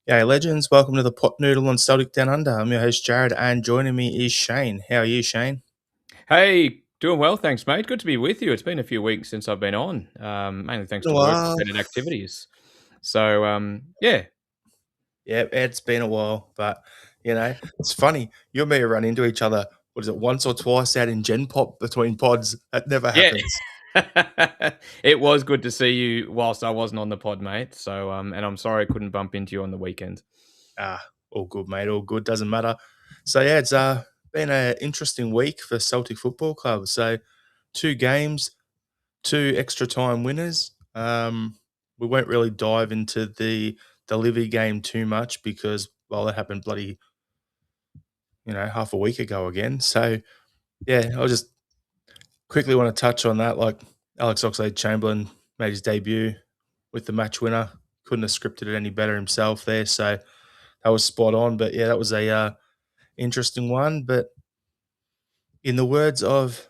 Yeah, legends, welcome to the Pot Noodle on Celtic Down Under. I'm your host, Jared, and joining me is Shane. How are you, Shane? Hey, doing well, thanks, mate. Good to be with you. It's been a few weeks since I've been on, mainly thanks Been a to while. work-related activities. So, yeah, Yeah, it's been a while, but it's funny. You and me run into each other, what is it, once or twice out in Gen Pop between pods. That never yeah. happens. It was good to see you whilst I wasn't on the pod, mate. So, and I'm sorry I couldn't bump into you on the weekend. Ah, all good, mate. All good. Doesn't matter. So yeah, it's been an interesting week for Celtic Football Club. So two games, two extra time winners. We won't really dive into the Livy game too much because well, that happened bloody half a week ago again. So yeah, I just quickly want to touch on that. Like Alex Oxlade-Chamberlain made his debut with the match winner. Couldn't have scripted it any better himself there. So that was spot on. But yeah, that was a interesting one. But in the words of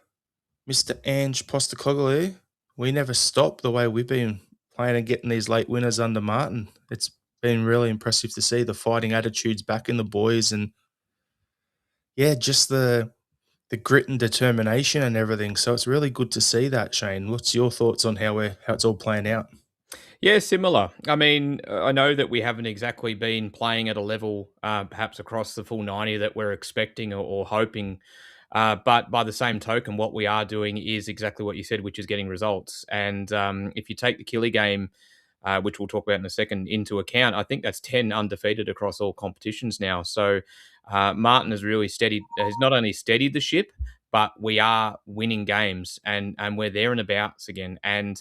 Mr. Ange Postecoglou, we never stop the way we've been playing and getting these late winners under Martin. It's been really impressive to see the fighting attitudes back in the boys and yeah, just the grit and determination and everything. So it's really good to see that, Shane. What's your thoughts on how it's all playing out? Yeah, similar. I mean, I know that we haven't exactly been playing at a level, perhaps across the full 90 that we're expecting or hoping. But by the same token, what we are doing is exactly what you said, which is getting results. And if you take the Killie game, which we'll talk about in a second, into account, I think that's 10 undefeated across all competitions now. So Martin has really has not only steadied the ship, but we are winning games and we're there and abouts again. And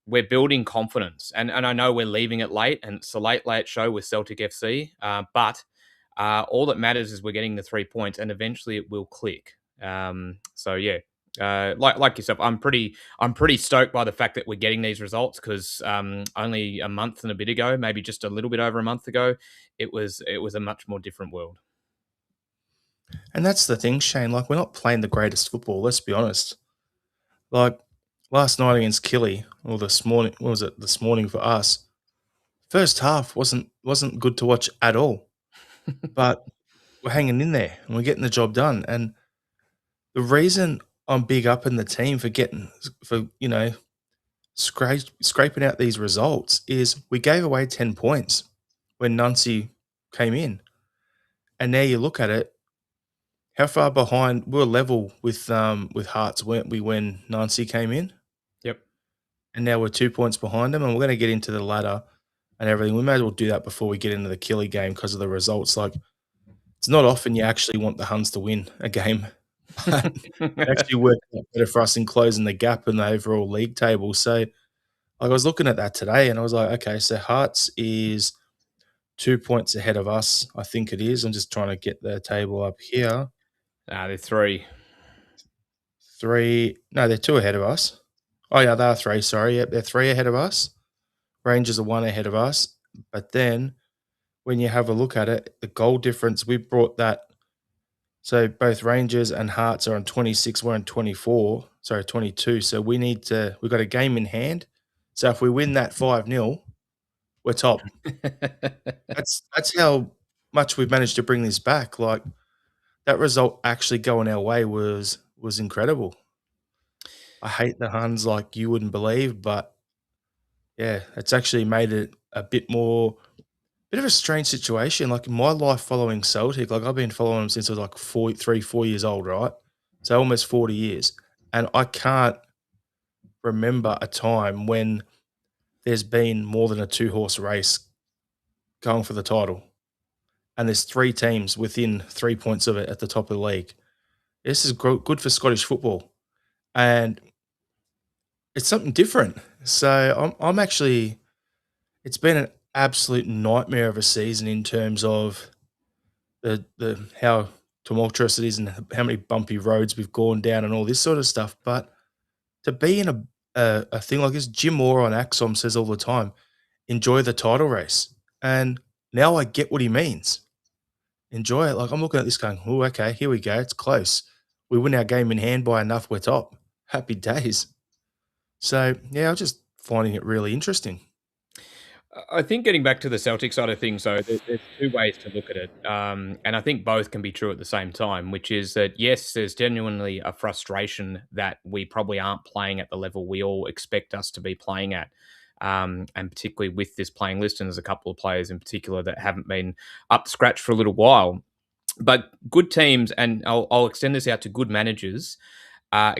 we're building confidence. And I know we're leaving it late, and it's a late show with Celtic FC. But all that matters is we're getting the 3 points, and eventually it will click. So yeah, like yourself, I'm pretty stoked by the fact that we're getting these results because only a month and a bit ago, maybe just a little bit over a month ago, it was a much more different world. And that's the thing, Shane. Like we're not playing the greatest football. Let's be honest. Like last night against Killie, or this morning, what was it? This morning for us. First half wasn't good to watch at all. But we're hanging in there and we're getting the job done. And the reason I'm big up in the team for getting for scraping out these results is we gave away 10 points when Nuncy came in. And now you look at it, how far behind we were level with Hearts, weren't we, when Nuncy came in? Yep. And now we're 2 points behind them, and we're going to get into the ladder and everything. We may as well do that before we get into the Killie game because of the results. Like, it's not often you actually want the Huns to win a game, but it actually worked out better for us in closing the gap in the overall league table. So, like, I was looking at that today, and I was like, okay, so Hearts is 2 points ahead of us. I think it is. I'm just trying to get the table up here. They're three. Three, no, they're two ahead of us. Oh yeah, they are three. Sorry, yep, they're three ahead of us. Rangers are one ahead of us. But then when you have a look at it, the goal difference, we brought that. So both Rangers and Hearts are on 26. We're on 24. Sorry, 22. So we've got a game in hand. So if we win that 5-0, we're top. That's how much we've managed to bring this back. Like that result actually going our way was incredible. I hate the Huns like you wouldn't believe, but yeah, it's actually made it a bit of a strange situation. Like in my life following Celtic, like I've been following them since I was like 4 years old, right? So almost 40 years. And I can't remember a time when there's been more than a two-horse race going for the title. And there's three teams within 3 points of it at the top of the league. This is good for Scottish football. And it's something different. So I'm actually, it's been an absolute nightmare of a season in terms of the how tumultuous it is and how many bumpy roads we've gone down and all this sort of stuff. But to be in a thing like this, Jim Moore on Axom says all the time, enjoy the title race. And now I get what he means. Enjoy it. Like I'm looking at this going, oh, okay, here we go. It's close. We win our game in hand by enough, we're top. Happy days. So yeah, I'm just finding it really interesting. I think getting back to the Celtic side of things, though, there's two ways to look at it, and I think both can be true at the same time. Which is that yes, there's genuinely a frustration that we probably aren't playing at the level we all expect us to be playing at, and particularly with this playing list, and there's a couple of players in particular that haven't been up to scratch for a little while. But good teams, and I'll extend this out to good managers,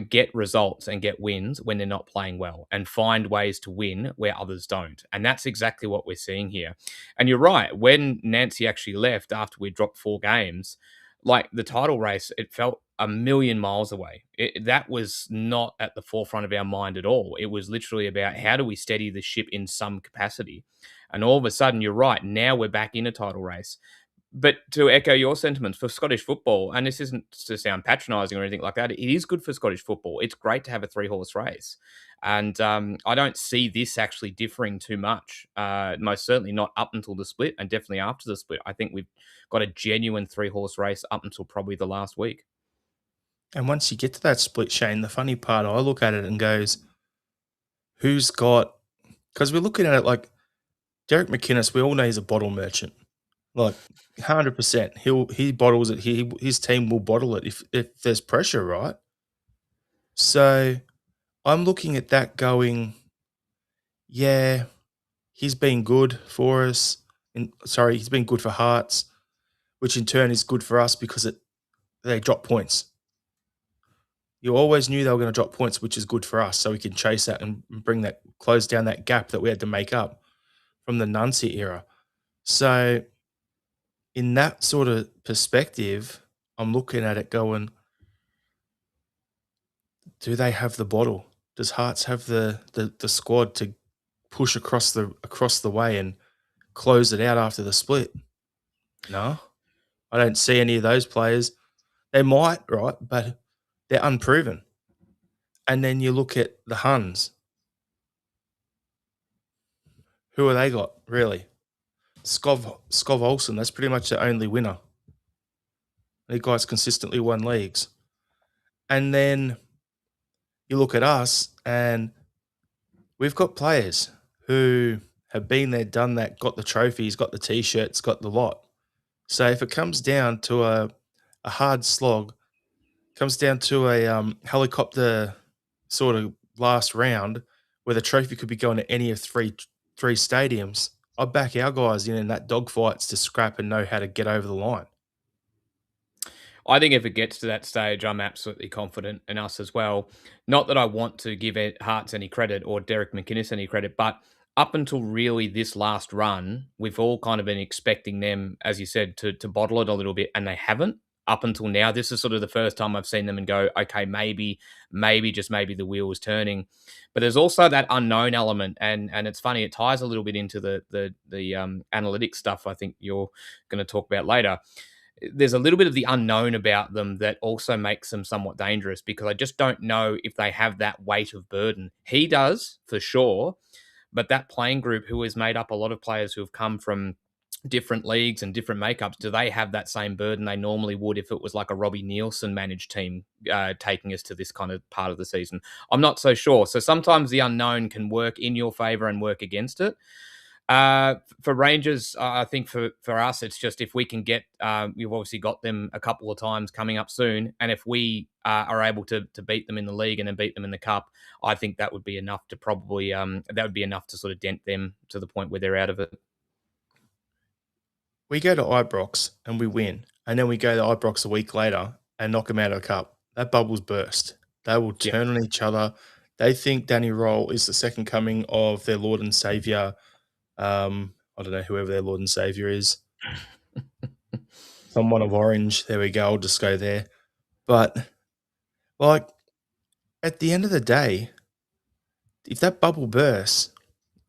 get results and get wins when they're not playing well and find ways to win where others don't. And that's exactly what we're seeing here. And you're right. When Nancy actually left after we dropped 4 games, like the title race, it felt a million miles away. That was not at the forefront of our mind at all. It was literally about how do we steady the ship in some capacity. And all of a sudden, you're right. Now we're back in a title race. But to echo your sentiments for Scottish football, and this isn't to sound patronising or anything like that, it is good for Scottish football. It's great to have a 3 horse race. And I don't see this actually differing too much. Most certainly not up until the split, and definitely after the split. I think we've got a genuine 3 horse race up until probably the last week. And once you get to that split, Shane, the funny part, I look at it and goes, who's got? Because we're looking at it like Derek McInnes. We all know he's a bottle merchant, like 100%. He bottles it. His team will bottle it if there's pressure, right? So I'm looking at that going, yeah, he's been good for us. He's been good for Hearts, which in turn is good for us because they drop points. You always knew they were going to drop points, which is good for us, so we can chase that and close down that gap that we had to make up from the Nuncy era. So, in that sort of perspective, I'm looking at it going, do they have the bottle? Does Hearts have the squad to push across the way and close it out after the split? No, I don't see any of those players. They might, right, but they're unproven. And then you look at the Huns. Who have they got, really? Skov Olsen, that's pretty much the only winner. The guy's consistently won leagues. And then you look at us, and we've got players who have been there, done that, got the trophies, got the T-shirts, got the lot. So if it comes down to a hard slog, comes down to a helicopter sort of last round where the trophy could be going to any of three stadiums, I back our guys in that dogfights to scrap and know how to get over the line. I think if it gets to that stage, I'm absolutely confident in us as well. Not that I want to give Hearts any credit or Derek McInnes any credit, but up until really this last run, we've all kind of been expecting them, as you said, to bottle it a little bit, and they haven't. Up until now, this is sort of the first time I've seen them and go, okay, just maybe the wheel is turning. But there's also that unknown element, and it's funny, it ties a little bit into the analytics stuff. I think you're going to talk about later. There's a little bit of the unknown about them that also makes them somewhat dangerous because I just don't know if they have that weight of burden. He does for sure, but that playing group who is made up a lot of players who have come from different leagues and different makeups, do they have that same burden they normally would if it was like a Robbie Nielsen managed team taking us to this kind of part of the season? I'm not so sure. So sometimes the unknown can work in your favor and work against it. For Rangers, I think for us, it's just if we can get, we've obviously got them a couple of times coming up soon, and if we are able to beat them in the league and then beat them in the cup, I think that would be enough to probably that would be enough to sort of dent them to the point where they're out of it. We go to Ibrox and we win, and then we go to Ibrox a week later and knock them out of the cup. That bubble's burst. They will Yeah. turn on each other. They think Danny Roll is the second coming of their Lord and Savior. I don't know whoever their Lord and Savior is. Someone of Orange. There we go. I'll just go there. But like at the end of the day, if that bubble bursts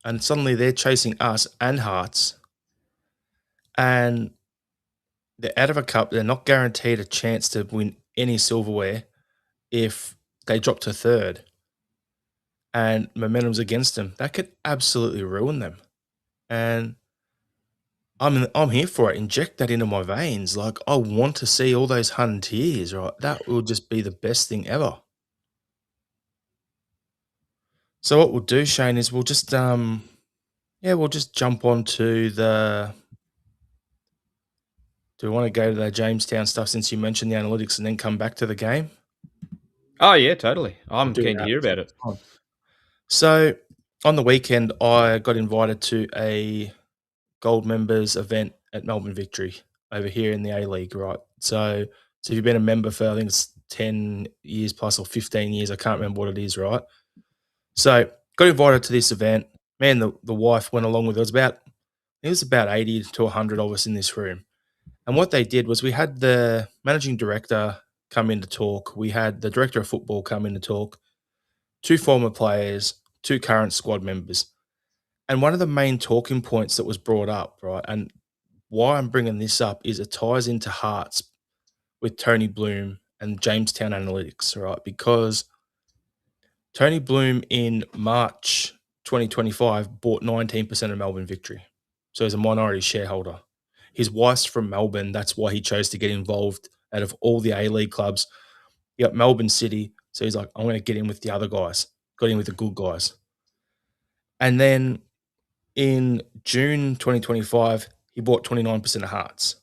and suddenly they're chasing us and Hearts, and they're out of a cup, they're not guaranteed a chance to win any silverware if they drop to third and momentum's against them. That could absolutely ruin them. And I'm here for it. Inject that into my veins. Like I want to see all those Hun tears, right? That will just be the best thing ever. So what we'll do, Shane, is we'll just Yeah, we'll just jump on to the. Do we want to go to the Jamestown stuff since you mentioned the analytics and then come back to the game? Oh, yeah, totally. We'll I'm do keen to that. hear about it. Fine. So on the weekend, I got invited to a gold members event at Melbourne Victory over here in the A League, right? So if you've been a member for I think it's 10 years plus or 15 years, I can't remember what it is, right? So got invited to this event. Me and the wife went along with it. It was about 80 to 100 of us in this room. And what they did was we had the managing director come in to talk. We had the director of football come in to talk, two former players, two current squad members. And one of the main talking points that was brought up, right, and why I'm bringing this up is it ties into Hearts with Tony Bloom and Jamestown Analytics, right? Because Tony Bloom in March 2025 bought 19% of Melbourne Victory. So he's a minority shareholder. His wife's from Melbourne. That's why he chose to get involved out of all the A League clubs. You got Melbourne City. So he's like, I'm going to get in with the other guys. Got in with the good guys. And then in June 2025, he bought 29% of Hearts.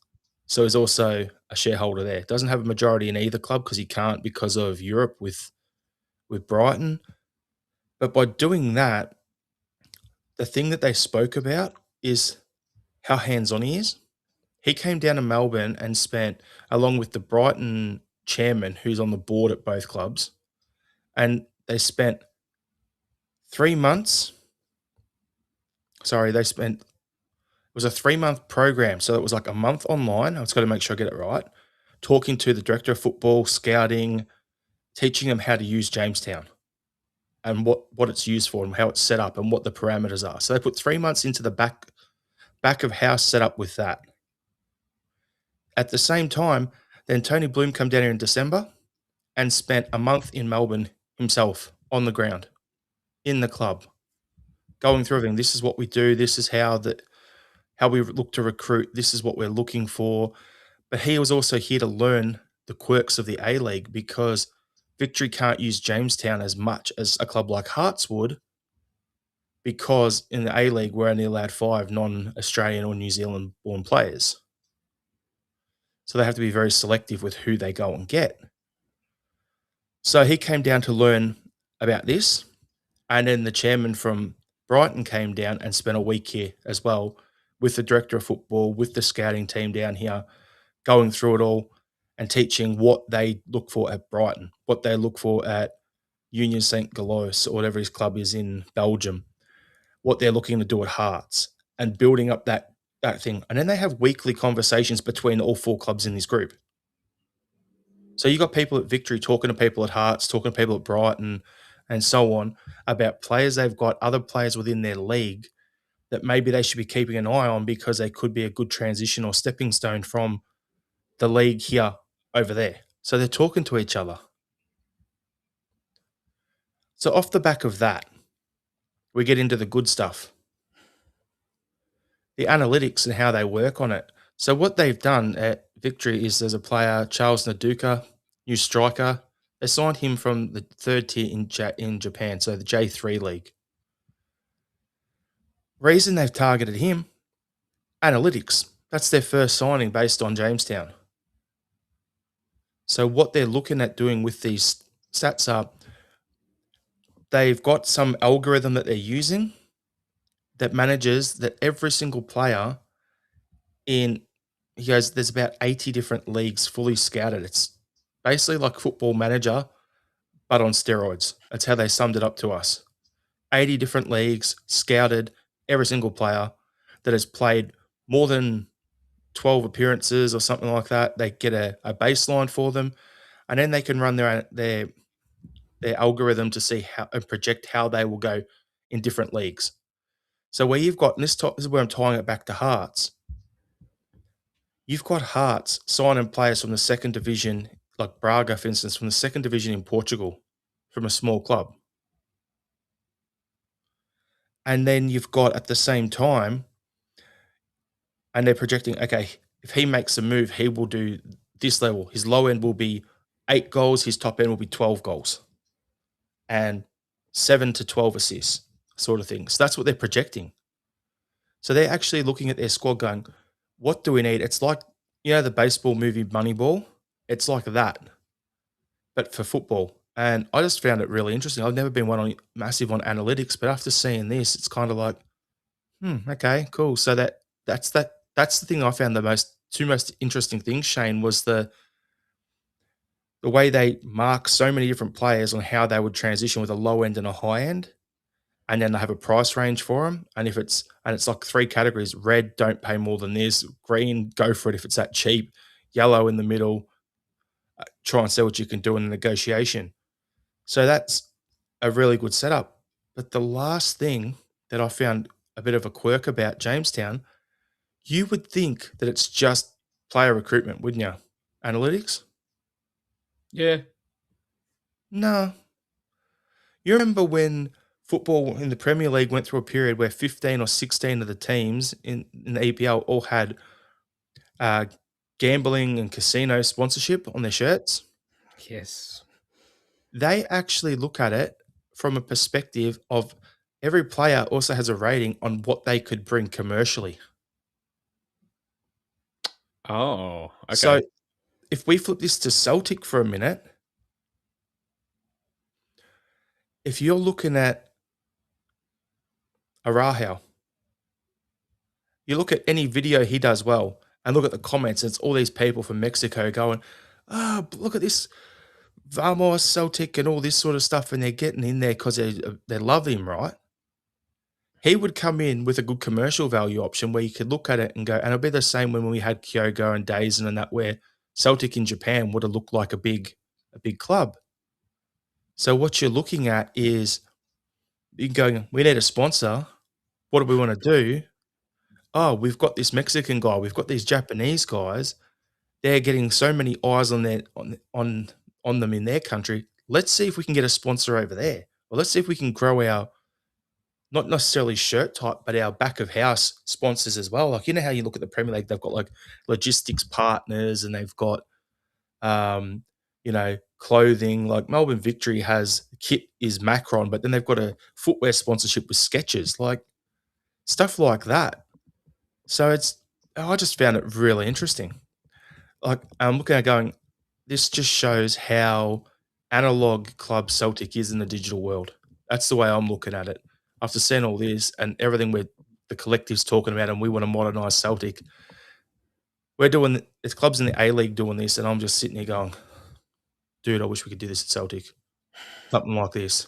So he's also a shareholder there. Doesn't have a majority in either club because he can't because of Europe with Brighton. But by doing that, the thing that they spoke about is how hands-on he is. He came down to Melbourne and spent, along with the Brighton chairman, who's on the board at both clubs, and they spent 3 months. Sorry, it was a 3 month program. So it was like a month online. I was got to make sure I get it right. Talking to the director of football, scouting, teaching them how to use Jamestown and what it's used for and how it's set up and what the parameters are. So they put 3 months into the back of house set up with that. At the same time, then Tony Bloom come down here in December and spent a month in Melbourne himself on the ground in the club, going through everything. This is what we do. This is how we look to recruit. This is what we're looking for. But he was also here to learn the quirks of the A League because Victory can't use Jamestown as much as a club like Hearts would because in the A League we're only allowed 5 non-Australian or New Zealand born players. So they have to be very selective with who they go and get. So he came down to learn about this, and then the chairman from Brighton came down and spent a week here as well with the director of football, with the scouting team down here, going through it all and teaching what they look for at Brighton, what they look for at Union St. Galois or whatever his club is in Belgium, what they're looking to do at Hearts, and building up that thing. And then they have weekly conversations between all 4 clubs in this group. So you got people at Victory talking to people at Hearts, talking to people at Brighton, and so on about players they've got, other players within their league that maybe they should be keeping an eye on because they could be a good transition or stepping stone from the league here over there. So they're talking to each other. So off the back of that, we get into the good stuff, the analytics and how they work on it. So what they've done at Victory is there's a player, Charles Naduka, new striker. They signed him from the third tier in Japan, so the J3 league. Reason they've targeted him, analytics. That's their first signing based on Jamestown. So what they're looking at doing with these stats are they've got some algorithm that they're using that manages that every single player in he goes, there's about 80 different leagues fully scouted. It's basically like Football Manager, but on steroids. That's how they summed it up to us. 80 different leagues scouted every single player that has played more than 12 appearances or something like that. They get a baseline for them, and then they can run their algorithm to see how and project how they will go in different leagues. So where you've got, and this is where I'm tying it back to Hearts. You've got Hearts signing players from the second division, like Braga, for instance, from the second division in Portugal, from a small club. And then you've got at the same time, and they're projecting, okay, if he makes a move, he will do this level. His low end will be 8 goals, his top end will be 12 goals and 7 to 12 assists, sort of thing. So that's what they're projecting. So they're actually looking at their squad going, what do we need? It's like, the baseball movie Moneyball? It's like that, but for football. And I just found it really interesting. I've never been massive on analytics, but after seeing this, it's kind of like, okay, cool. So that's the thing I found two most interesting things, Shane, was the way they mark so many different players on how they would transition with a low end and a high end, and then they have a price range for them. And it's like three categories: red, don't pay more than this; green, go for it if it's that cheap; yellow in the middle, try and see what you can do in the negotiation. So that's a really good setup. But the last thing that I found a bit of a quirk about Jamestown, you would think that it's just player recruitment, wouldn't you? Analytics? Yeah. No. You remember when football in the Premier League went through a period where 15 or 16 of the teams in the EPL all had uh, gambling and casino sponsorship on their shirts? Yes. They actually look at it from a perspective of every player also has a rating on what they could bring commercially. Oh, So okay. if we flip this to Celtic for a minute, if you're looking at Arahel, you look at any video he does well and look at the comments, and it's all these people from Mexico going, oh, look at this Vamos Celtic and all this sort of stuff, and they're getting in there because they love him, right? He would come in with a good commercial value option where you could look at it and go, and it'll be the same when we had Kyogo and Dazen and that, where Celtic in Japan would have looked like a big club. So what you're looking at is you going, we need a sponsor. What do we want to do? Oh, we've got this Mexican guy, we've got these Japanese guys. They're getting so many eyes on them in their country. Let's see if we can get a sponsor over there. Well, let's see if we can grow our not necessarily shirt type, but our back of house sponsors as well. Like, how you look at the Premier League, they've got like logistics partners and they've got clothing. Like Melbourne Victory has kit is Macron, but then they've got a footwear sponsorship with Skechers, like stuff like that. So I just found it really interesting. Like I'm looking at going, this just shows how analog club Celtic is in the digital world. That's the way I'm looking at it. After seeing all this and everything the collective's talking about, and we want to modernise Celtic, we're doing it's clubs in the A League doing this, and I'm just sitting here going, dude, I wish we could do this at Celtic. Something like this.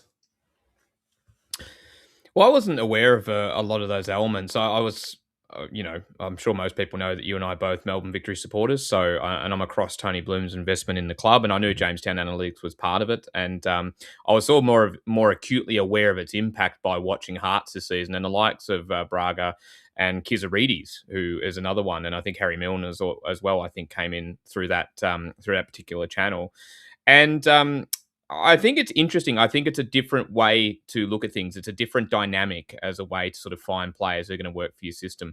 Well, I wasn't aware of a lot of those elements. I was, I'm sure most people know that you and I are both Melbourne Victory supporters. So, and I'm across Tony Bloom's investment in the club, and I knew Jamestown Analytics was part of it. And I was sort of more acutely aware of its impact by watching Hearts this season, and the likes of Braga and Kizarides, who is another one, and I think Harry Milner as well. I think came in through that particular channel, and I think it's interesting. I think it's a different way to look at things. It's a different dynamic as a way to sort of find players who are going to work for your system.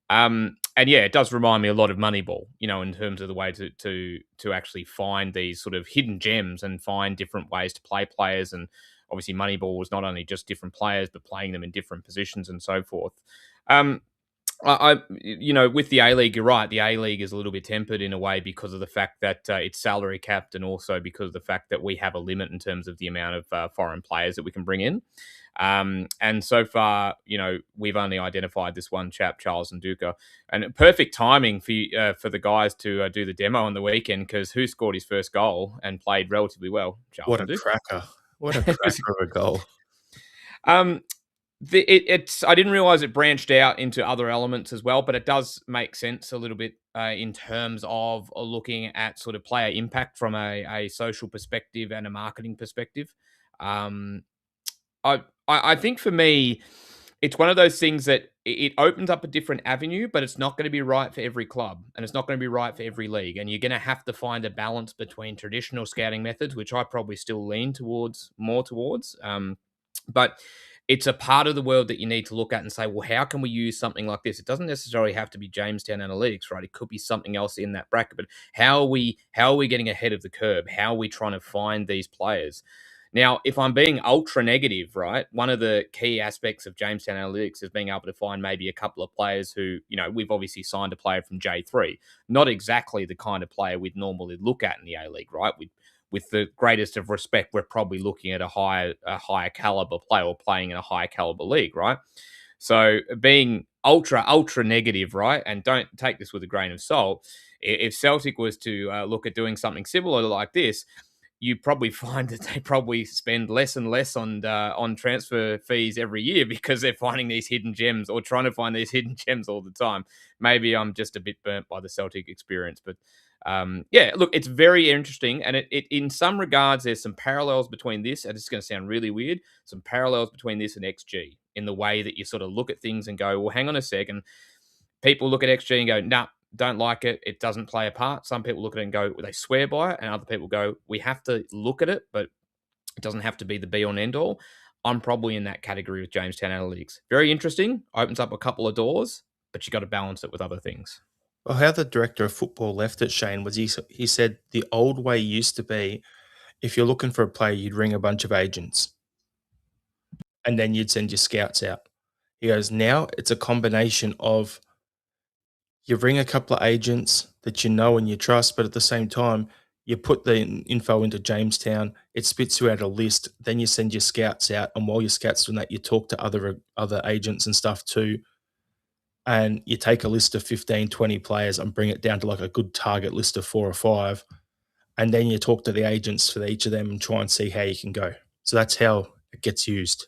And yeah, it does remind me a lot of Moneyball, in terms of the way to actually find these sort of hidden gems and find different ways to play players. And obviously, Moneyball was not only just different players, but playing them in different positions and so forth. Um, with the A League, you're right. The A League is a little bit tempered in a way because of the fact that it's salary capped, and also because of the fact that we have a limit in terms of the amount of foreign players that we can bring in. And so far, we've only identified this one chap, Charles Nduka, and perfect timing for the guys to do the demo on the weekend, because who scored his first goal and played relatively well? Charles What a Nduka. cracker. What a cracker of a goal. Um, it's I didn't realize it branched out into other elements as well, but it does make sense a little bit in terms of looking at sort of player impact from a social perspective and a marketing perspective. Um, I think for me, it's one of those things that it opens up a different avenue, but it's not going to be right for every club, and it's not going to be right for every league. And you're going to have to find a balance between traditional scouting methods, which I probably still lean more towards. But it's a part of the world that you need to look at and say, well, how can we use something like this? It doesn't necessarily have to be Jamestown Analytics, right? It could be something else in that bracket. But how are we getting ahead of the curve? How are we trying to find these players? Now, if I'm being ultra negative, right, one of the key aspects of Jamestown Analytics is being able to find maybe a couple of players who, we've obviously signed a player from J3, not exactly the kind of player we'd normally look at in the A League, right? With the greatest of respect, we're probably looking at a higher caliber player or playing in a higher caliber league, right? So being ultra negative, right, and don't take this with a grain of salt. If Celtic was to look at doing something similar like this, you probably find that they probably spend less and less on transfer fees every year because they're finding these hidden gems or trying to find these hidden gems all the time. Maybe I'm just a bit burnt by the Celtic experience, but yeah, look, it's very interesting, and it in some regards there's some parallels between this, and it's going to sound really weird. Some parallels between this and XG in the way that you sort of look at things and go, well, hang on a second. People look at XG and go, nah, don't like it. It doesn't play a part. Some people look at it and go, they swear by it. And other people go, we have to look at it, but it doesn't have to be the be on end all. I'm probably in that category with Jamestown Analytics. Very interesting. Opens up a couple of doors, but you got to balance it with other things. Well, how the director of football left it, Shane, was he said the old way used to be if you're looking for a player, you'd ring a bunch of agents and then you'd send your scouts out. He goes, now it's a combination of you ring a couple of agents that you know and you trust, but at the same time, you put the info into Jamestown, it spits you out a list, then you send your scouts out, and while your scouts doing that, you talk to other agents and stuff too, and you take a list of 15, 20 players and bring it down to like a good target list of 4 or 5, and then you talk to the agents for each of them and try and see how you can go. So that's how it gets used.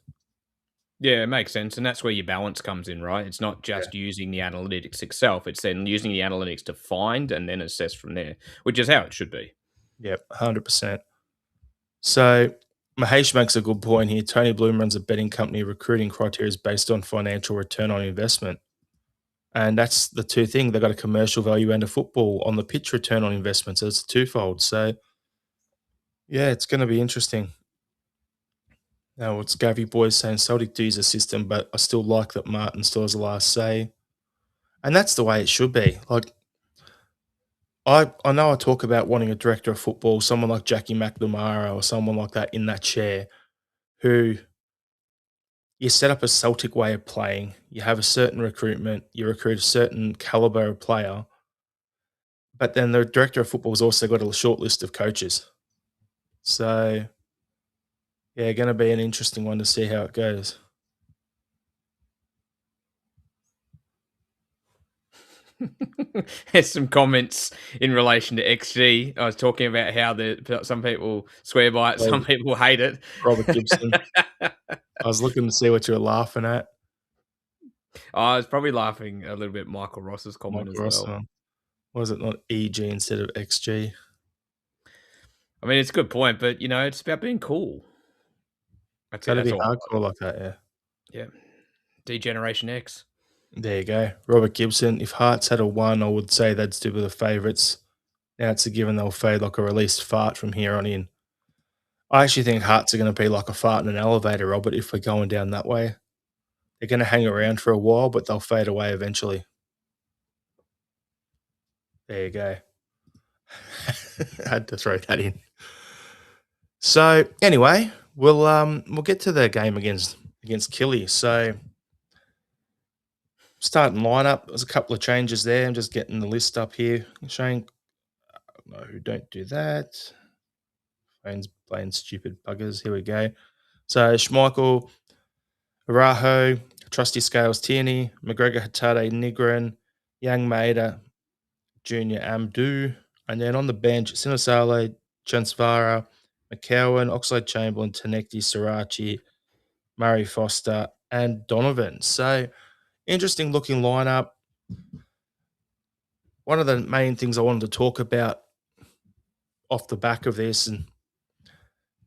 Yeah, it makes sense. And that's where your balance comes in, right? It's not Yeah. just using the analytics itself, it's then using the analytics to find and then assess from there, which is how it should be. Yep, 100%. So Mahesh makes a good point here. Tony Bloom runs a betting company. Recruiting criteria is based on financial return on investment. And that's the two things. They've got a commercial value and a football on the pitch return on investment. So it's twofold. So yeah, it's going to be interesting. Now, what's Gavi Boys saying? Celtic do use a system, but I still like that Martin still has the last say. And that's the way it should be. Like, I know I talk about wanting a director of football, someone like Jackie McNamara or someone like that in that chair who you set up a Celtic way of playing. You have a certain recruitment. You recruit a certain caliber of player, but then the director of football has also got a short list of coaches. So yeah, going to be an interesting one to see how it goes. There's some comments in relation to XG. I was talking about how some people swear by it, some So people hate it. Robert Gibson, I was looking to see what you were laughing at. I was probably laughing a little bit at Michael Ross's comment Michael as well. Ross, was it not EG instead of XG? I mean, it's a good point, but it's about being cool. That's Got it. to That's be all. hardcore like that, yeah. Yeah. Degeneration X. There you go. Robert Gibson. If Hearts had a one, I would say they'd still be the favourites. Now it's a given they'll fade like a released fart from here on in. I actually think Hearts are going to be like a fart in an elevator, Robert, if we're going down that way. They're going to hang around for a while, but they'll fade away eventually. There you go. I had to throw that in. So anyway, we'll get to the game against Killie. So starting lineup, there's a couple of changes there. I'm just getting the list up here. Shane, no, don't do that. Phone's playing stupid buggers. Here we go. So Schmeichel, Araho, Trusty Scales Tierney, McGregor Hatate Nigren, Young Maida, Junior Amdu, and then on the bench, Sinosale, Chansvara, McCowan, Oxlade Chamberlain, Tanekti Sirachi, Murray Foster, and Donovan. So interesting looking lineup. One of the main things I wanted to talk about off the back of this and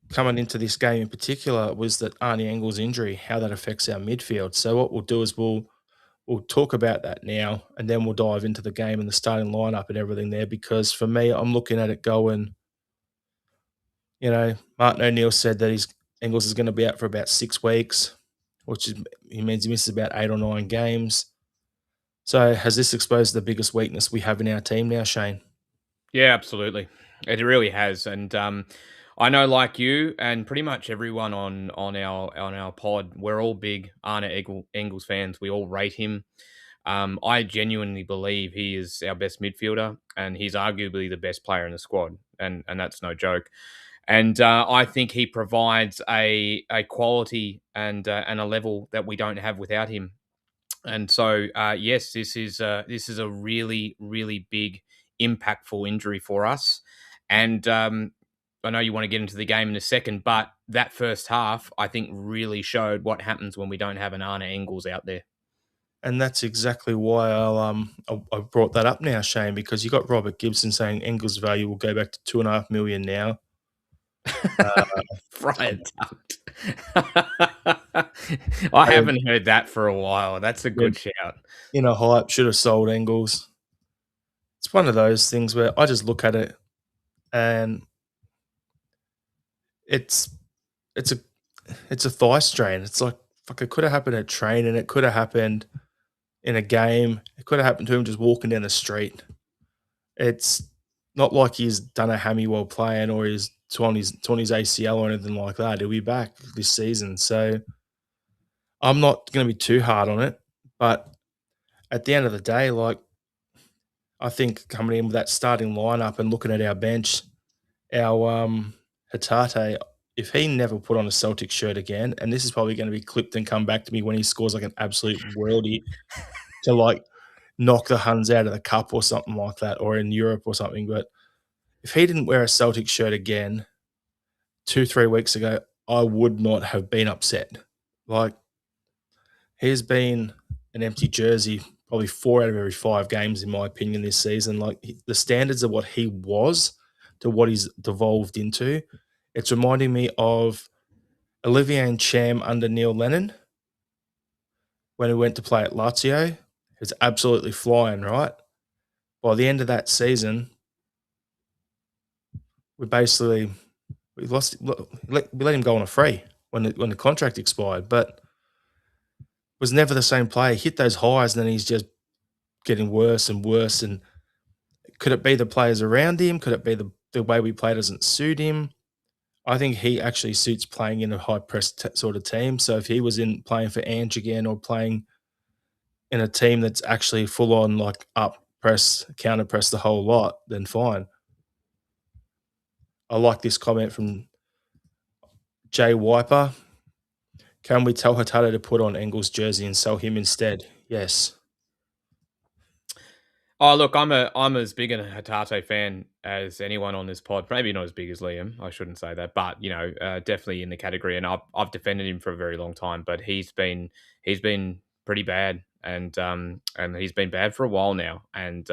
coming into this game in particular was that Arne Engels injury, how that affects our midfield. So what we'll do is we'll talk about that now, and then we'll dive into the game and the starting lineup and everything there. Because for me, I'm looking at it going, Martin O'Neill said that Engels is going to be out for about 6 weeks, which he means he misses about 8 or 9 games. So has this exposed the biggest weakness we have in our team now, Shane? Yeah, absolutely. It really has. And I know, like you and pretty much everyone on our pod, we're all big Engels fans. We all rate him. I genuinely believe he is our best midfielder, and he's arguably the best player in the squad, and that's no joke. And I think he provides a quality and a level that we don't have without him. And so, yes, this is a really really big, impactful injury for us. And I know you want to get into the game in a second, but that first half, I think, really showed what happens when we don't have an Arne Engels out there. And that's exactly why I brought that up now, Shane, because you got Robert Gibson saying Engels' value will go back to 2.5 million now. Friar Tucked. I And haven't heard that for a while. That's a yeah, good shout. in a hype, should have sold Engels. It's one of those things where I just look at it and it's it's a it's a thigh strain. It's like fuck. It could have happened at training. It could have happened in a game. It could have happened to him just walking down the street. It's not like he's done a hammy while playing or he's torn his ACL or anything like that. He'll be back this season. So I'm not going to be too hard on it. But at the end of the day, like, I think coming in with that starting lineup and looking at our bench, our Hatate, if he never put on a Celtic shirt again, and this is probably going to be clipped and come back to me when he scores like an absolute worldie to like knock the Huns out of the cup or something like that, or in Europe or something. But if he didn't wear a Celtic shirt again 2, 3 weeks ago, I would not have been upset. Like, he's been an empty jersey probably 4 out of every 5 games, in my opinion, this season. Like, the standards of what he was to what he's devolved into, it's reminding me of Olivier and Cham under Neil Lennon when he went to play at Lazio. He was absolutely flying, right? By the end of that season, we basically we lost. We let him go on a free when the contract expired, but was never the same player. He hit those highs, and then he's just getting worse and worse. And could it be the players around him? Could it be the way we play doesn't suit him? I think he actually suits playing in a high press sort of team. So if he was in playing for Ange again or playing in a team that's actually full on like up press, counter press the whole lot, then fine. I like this comment from Jay Wiper. Can we tell Hatate to put on Engels' jersey and sell him instead? Yes. Oh, look, I'm as big a Hatate fan as anyone on this pod. Maybe not as big as Liam. I shouldn't say that, but definitely in the category. And I've defended him for a very long time, but he's been pretty bad, and he's been bad for a while now. And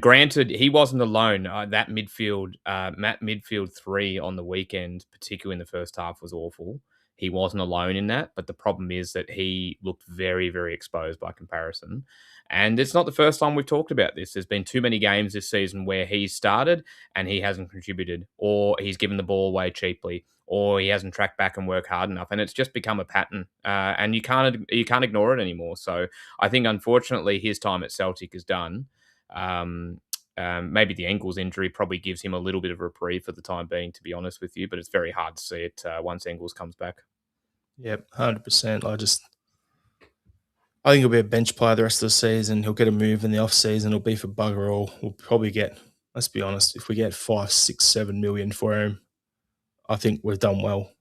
granted, he wasn't alone. That midfield three on the weekend, particularly in the first half, was awful. He wasn't alone in that, but the problem is that he looked very, very exposed by comparison. And it's not the first time we've talked about this. There's been too many games this season where he's started and he hasn't contributed, or he's given the ball away cheaply, or he hasn't tracked back and worked hard enough, and it's just become a pattern. And you can't ignore it anymore. So I think, unfortunately, his time at Celtic is done. Um, Maybe the Engels injury probably gives him a little bit of a reprieve for the time being, to be honest with you. But it's very hard to see it once Engels comes back. Yep, 100%. I think he'll be a bench player the rest of the season. He'll get a move in the off season. It'll be for bugger all. We'll probably get, let's be honest, if we get 5, 6, 7 million for him, I think we've done well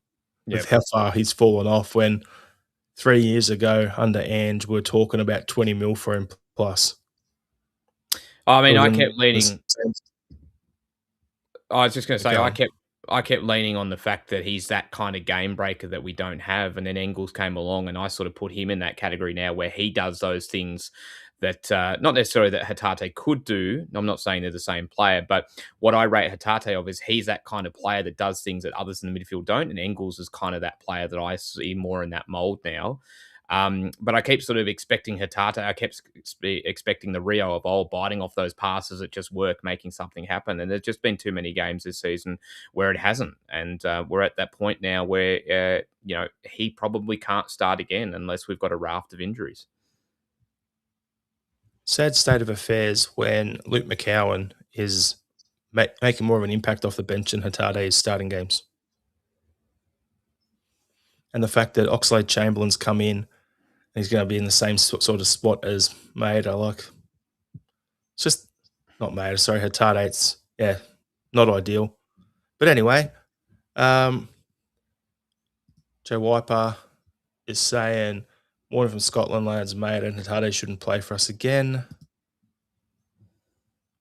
Yep. with how far he's fallen off. When 3 years ago under Ange, we were talking about 20 mil for him plus. I mean, It was I in kept the leaning. same. I was just going to say, Go I on. kept I kept leaning on the fact that he's that kind of game breaker that we don't have, and then Engels came along, and I sort of put him in that category now, where he does those things that not necessarily that Hatate could do. I'm not saying they're the same player, but what I rate Hatate of is he's that kind of player that does things that others in the midfield don't, and Engels is kind of that player that I see more in that mold now. But I keep sort of expecting Hatate. I kept expecting the Rio of old biting off those passes that just work, making something happen. And there's just been too many games this season where it hasn't. And we're at that point now where, he probably can't start again unless we've got a raft of injuries. Sad state of affairs when Luke McCowan is making more of an impact off the bench than Hatate is starting games. And the fact that Oxlade-Chamberlain's come in, and he's gonna be in the same sort of spot as Maeda, like, it's just not Maeda, sorry, Hatate, it's yeah, not ideal. But anyway, Joe Wiper is saying, "Morning from Scotland, lads. Maeda and Hatate shouldn't play for us again."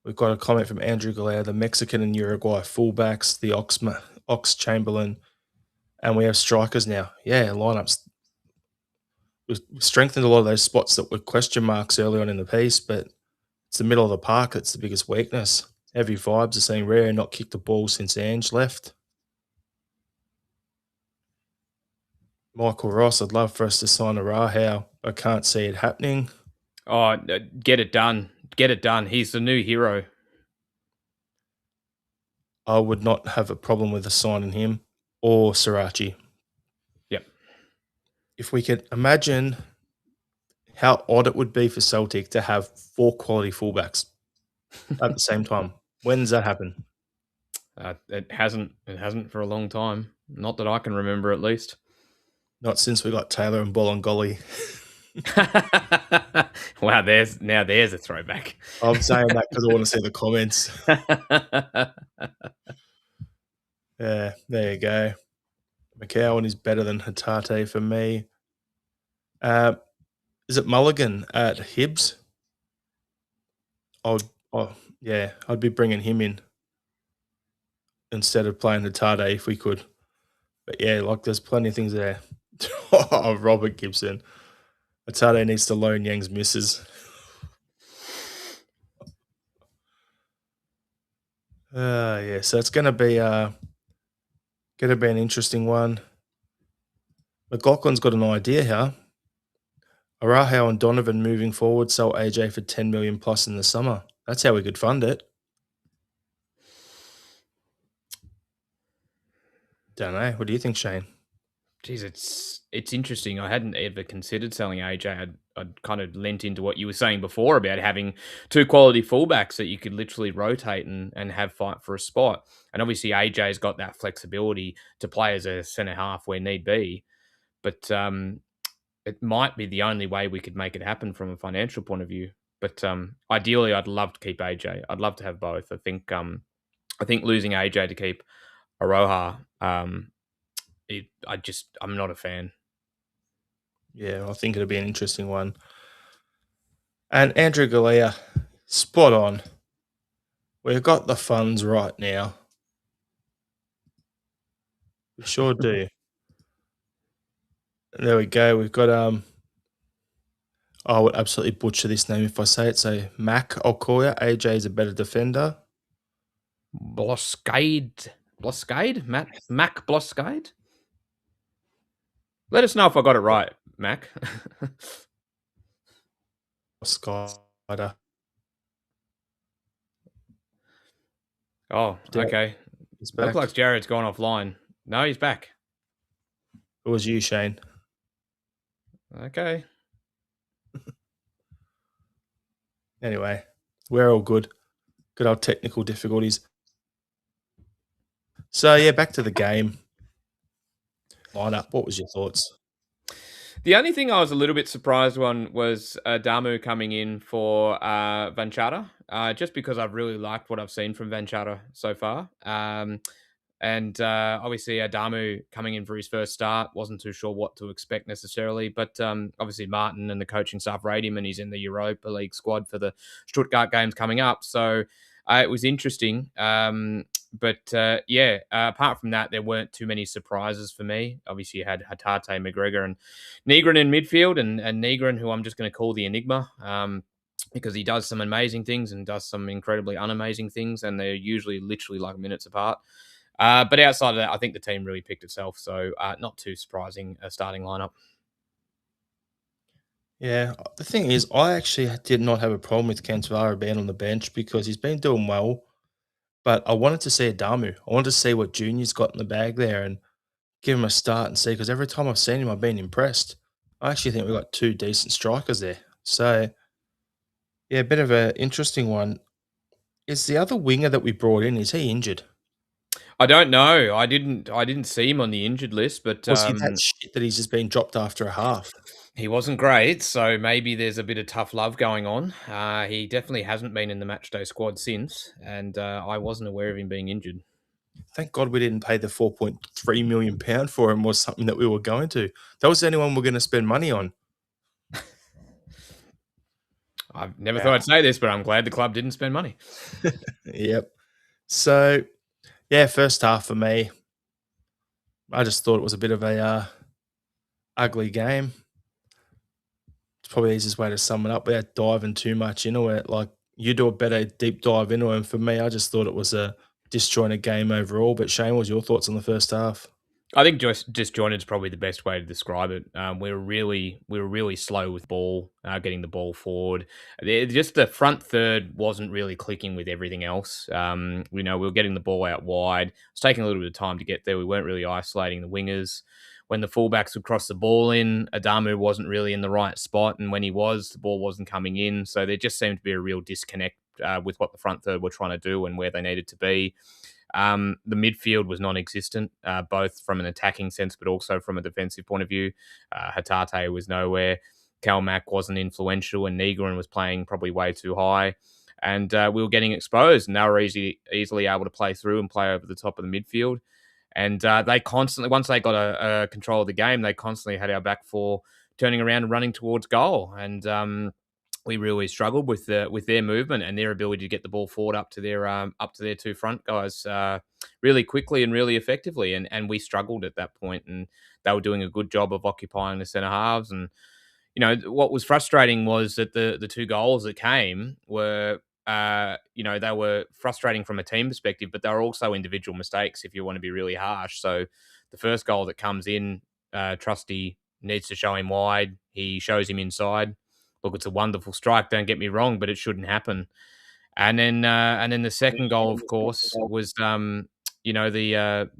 We've got a comment from Andrew Galea, the Mexican and Uruguay fullbacks, the Ox Chamberlain, and we have strikers now. Yeah, lineups. We've strengthened a lot of those spots that were question marks early on in the piece, but it's the middle of the park that's the biggest weakness. Heavy vibes are saying Rare not kicked the ball since Ange left. Michael Ross, I'd love for us to sign a Rahau. I can't see it happening. Oh, get it done. Get it done. He's the new hero. I would not have a problem with signing him or Srirachi. Yep. If we could imagine how odd it would be for Celtic to have 4 quality fullbacks at the same time. When does that happen? It hasn't. It hasn't for a long time. Not that I can remember, at least. Not since we got Taylor and Bolingoli. Wow, there's a throwback. I'm saying that because I want to see the comments. Yeah, there you go. McCowan is better than Hatate for me. Is it Mulligan at Hibs? Yeah, I'd be bringing him in instead of playing Hatate if we could. But yeah, like there's plenty of things there. Oh, Robert Gibson. Hatate needs to loan Yang's misses. Yeah, so it's gonna be an interesting one. McLaughlin's got an idea here. Araujo and Donovan moving forward, sell AJ for 10 million plus in the summer. That's how we could fund it. Don't know. What do you think, Shane? Geez, it's interesting. I hadn't ever considered selling AJ. I'd kind of lent into what you were saying before about having 2 quality fullbacks that you could literally rotate and have fight for a spot. And obviously AJ's got that flexibility to play as a centre half where need be. But it might be the only way we could make it happen from a financial point of view. But ideally, I'd love to keep AJ. I'd love to have both. I think losing AJ to keep Aroha, I'm not a fan. Yeah, I think it'll be an interesting one. And Andrew Galea, spot on. We've got the funds right now. We sure do. There we go. We've got I would absolutely butcher this name if I say it. So Mac Okoya, AJ is a better defender. Bloskade? Mac Bloskade? Let us know if I got it right, Mac. Skyder. Oh, okay. He's back. Looks like Jared's gone offline. No, he's back. It was you, Shane. Okay. Anyway, we're all good. Good old technical difficulties. So, yeah, back to the game. Lineup, what was your thoughts? The only thing I was a little bit surprised on was Damu coming in for Vanchata, just because I've really liked what I've seen from Vanchata so far. And obviously Adamu coming in for his first start, wasn't too sure what to expect necessarily, but obviously Martin and the coaching staff rate him, and he's in the Europa League squad for the Stuttgart games coming up. So it was interesting. Apart from that, there weren't too many surprises for me. Obviously, you had Hatate, McGregor, and Negrin in midfield, and Negrin, who I'm just going to call the Enigma, because he does some amazing things and does some incredibly unamazing things, and they're usually literally like minutes apart. But outside of that, I think the team really picked itself, so not too surprising a starting lineup. Yeah, the thing is, I actually did not have a problem with Cantavaro being on the bench because he's been doing well. But I wanted to see Adamu. I wanted to see what Junior's got in the bag there and give him a start and see, because every time I've seen him, I've been impressed. I actually think we've got 2 decent strikers there. So, yeah, a bit of an interesting one. Is the other winger that we brought in, is he injured? I don't know. I didn't see him on the injured list, but Was he that shit that he's just been dropped after a half? he wasn't great. So maybe there's a bit of tough love going on. He definitely hasn't been in the matchday squad since, and I wasn't aware of him being injured. Thank God we didn't pay the £4.3 million for him, was something that we were going to. That was anyone we're going to spend money on. I've never thought Wow. I'd say this, but I'm glad the club didn't spend money. Yep. So, yeah, first half for me, I just thought it was a bit of a ugly game. It's probably the easiest way to sum it up without diving too much into it. Like, you do a better deep dive into it. And for me, I just thought it was a disjointed game overall. But Shane, what was your thoughts on the first half? I think just disjointed is probably the best way to describe it. We were really slow with ball, getting the ball forward. Just the front third wasn't really clicking with everything else. We were getting the ball out wide. It's taking a little bit of time to get there. We weren't really isolating the wingers. When the fullbacks would cross the ball in, Adamu wasn't really in the right spot, and when he was, the ball wasn't coming in. So there just seemed to be a real disconnect with what the front third were trying to do and where they needed to be. The midfield was non-existent, both from an attacking sense, but also from a defensive point of view. Hatate was nowhere. Calmac wasn't influential, and Negrin was playing probably way too high. And we were getting exposed, and they were easily able to play through and play over the top of the midfield. And they constantly, once they got a control of the game, they constantly had our back four turning around and running towards goal. And we really struggled with their movement and their ability to get the ball forward up to their two front guys really quickly and really effectively. And we struggled at that point, and they were doing a good job of occupying the centre halves. And what was frustrating was that the two goals that came were. They were frustrating from a team perspective, but they were also individual mistakes if you want to be really harsh. So the first goal that comes in, Trusty needs to show him wide. He shows him inside. Look, it's a wonderful strike. Don't get me wrong, but it shouldn't happen. And then the second goal, of course, was the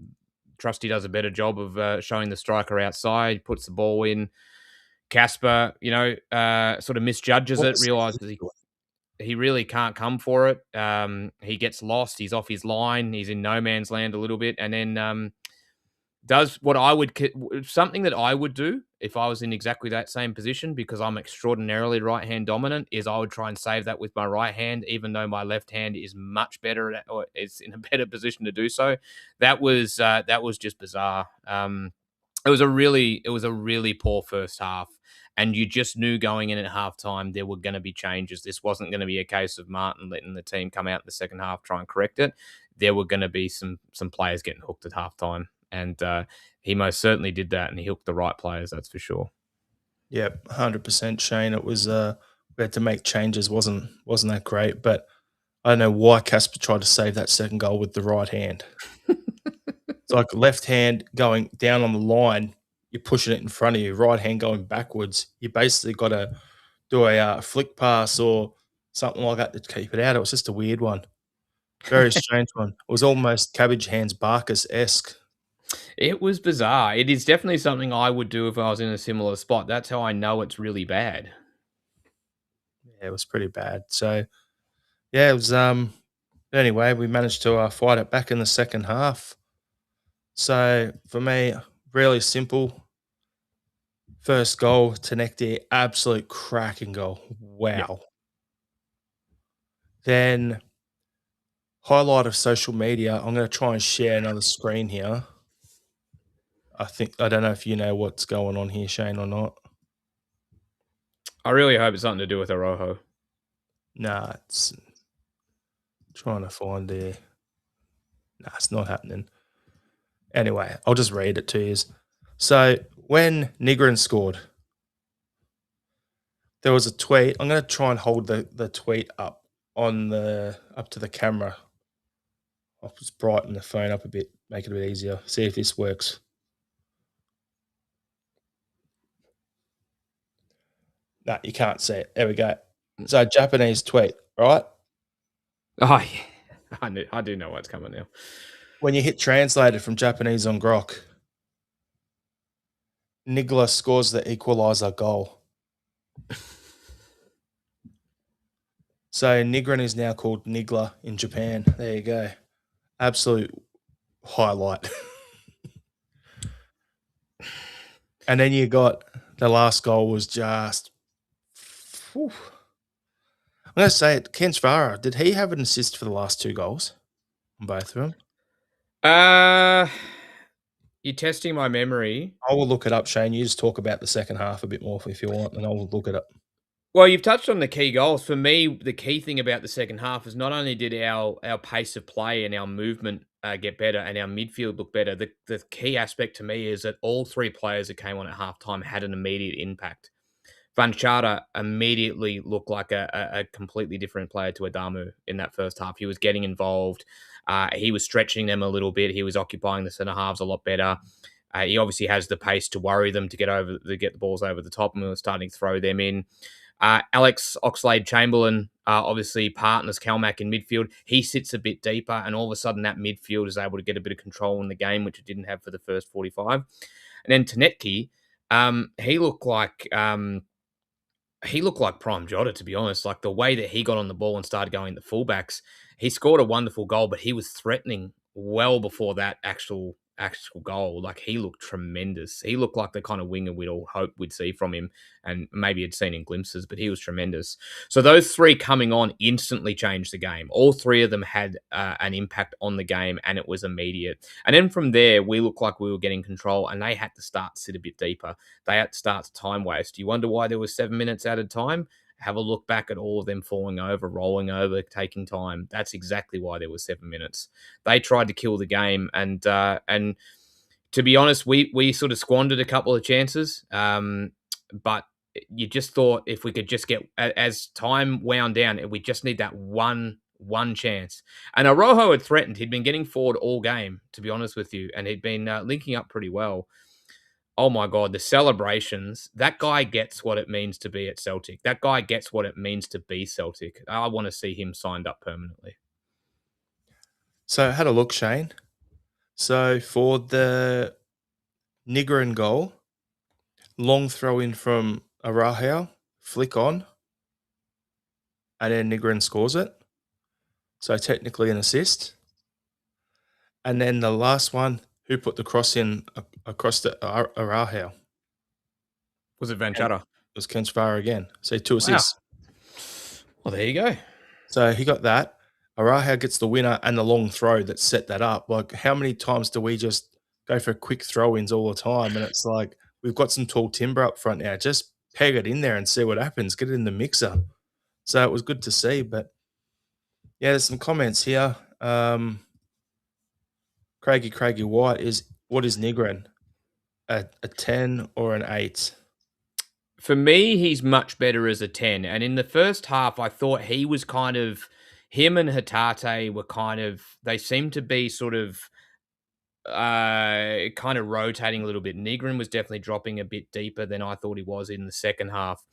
Trusty does a better job of showing the striker outside, puts the ball in. Casper, sort of misjudges What it, was realizes he really can't come for it. He gets lost. He's off his line. He's in no man's land a little bit, and then does what something that I would do if I was in exactly that same position, because I'm extraordinarily right hand dominant, is I would try and save that with my right hand, even though my left hand is much better or is in a better position to do so. That was just bizarre. It was a really poor first half, and you just knew going in at halftime there were going to be changes. This wasn't going to be a case of Martin letting the team come out in the second half try and correct it. There were going to be some players getting hooked at halftime, and he most certainly did that, and he hooked the right players. That's for sure. Yep, 100% Shane. It was we had to make changes. Wasn't that great? But I don't know why Casper tried to save that second goal with the right hand. It's like left hand going down on the line, you're pushing it in front of you. Right hand going backwards. You basically got to do a flick pass or something like that to keep it out. It was just a weird one, very strange one. It was almost Cabbage Hands Barkis esque. It was bizarre. It is definitely something I would do if I was in a similar spot. That's how I know it's really bad. Yeah, it was pretty bad. So yeah, it was. Anyway, we managed to fight it back in the second half. So for me, really simple. First goal, Tenecti, absolute cracking goal. Yeah. Wow. Then highlight of social media. I'm going to try and share another screen here. I don't know if you know what's going on here, Shane, or not. I really hope it's something to do with Arojo. Nah, it's trying to find the. Nah, it's not happening. Anyway, I'll just read it to you. So when Nigrin scored, there was a tweet. I'm going to try and hold the tweet up up to the camera. I'll just brighten the phone up a bit, make it a bit easier. See if this works. No, you can't see it. There we go. So Japanese tweet, right? Oh yeah, I do know what's coming now. When you hit translated from Japanese on Grok, Nigla scores the equaliser goal. So Nigrin is now called Nigla in Japan. There you go. Absolute highlight. And then you got the last goal was just. Whew. I'm going to say it. Ken Svara, did he have an assist for the last two goals on both of them? Uh, you're testing my memory. I will look it up, Shane. You just talk about the second half a bit more if you want, and I'll look it up. Well, you've touched on the key goals. For me, the key thing about the second half is not only did our pace of play and our movement get better and our midfield look better, the key aspect to me is that all three players that came on at halftime had an immediate impact. Van Charter immediately looked like a completely different player to Adamu in that first half. He was getting involved. He was stretching them a little bit. He was occupying the centre halves a lot better. He obviously has the pace to worry them to get the balls over the top, and we were starting to throw them in. Alex Oxlade-Chamberlain obviously partners Calmac in midfield. He sits a bit deeper, and all of a sudden that midfield is able to get a bit of control in the game, which it didn't have for the first 45. And then Tanetki, he looked like prime Jota, to be honest. Like the way that he got on the ball and started going the fullbacks, he scored a wonderful goal, but he was threatening well before that actual goal. Like he looked tremendous. He looked like the kind of winger we'd all hope we'd see from him, and maybe had seen in glimpses, but he was tremendous. So those three coming on instantly changed the game. All three of them had an impact on the game, and it was immediate. And then from there, we looked like we were getting control, and they had to start to sit a bit deeper. They had to start to time waste. You wonder why there was 7 minutes added time? Have a look back at all of them falling over, rolling over, taking time. That's exactly why there was 7 minutes. They tried to kill the game, and to be honest, we sort of squandered a couple of chances. But you just thought if we could just get, as time wound down, we just need that one chance. And Arojo had threatened. He'd been getting forward all game, to be honest with you, and he'd been linking up pretty well. Oh my God, the celebrations. That guy gets what it means to be at Celtic. That guy gets what it means to be Celtic. I want to see him signed up permanently. So I had a look, Shane. So for the Nigrin goal, long throw in from Arahau, flick on, and then Nigrin scores it. So technically an assist. And then the last one, who put the cross in across the Arahau? Was it Van And Chatter? it was Ken Sparrow again. So 2 Wow. assists. Well, there you go. So he got that. Arahau gets the winner and the long throw that set that up. Like, how many times do we just go for quick throw-ins all the time? And it's like, we've got some tall timber up front now. Just peg it in there and see what happens. Get it in the mixer. So it was good to see. But yeah, there's some comments here. Craigie White is, what is Nigrin? A 10 or an 8? For me, he's much better as a 10. And in the first half, I thought he was kind of, him and Hatate were kind of, they seemed to be sort of kind of rotating a little bit. Nigrin was definitely dropping a bit deeper than I thought he was in the second half.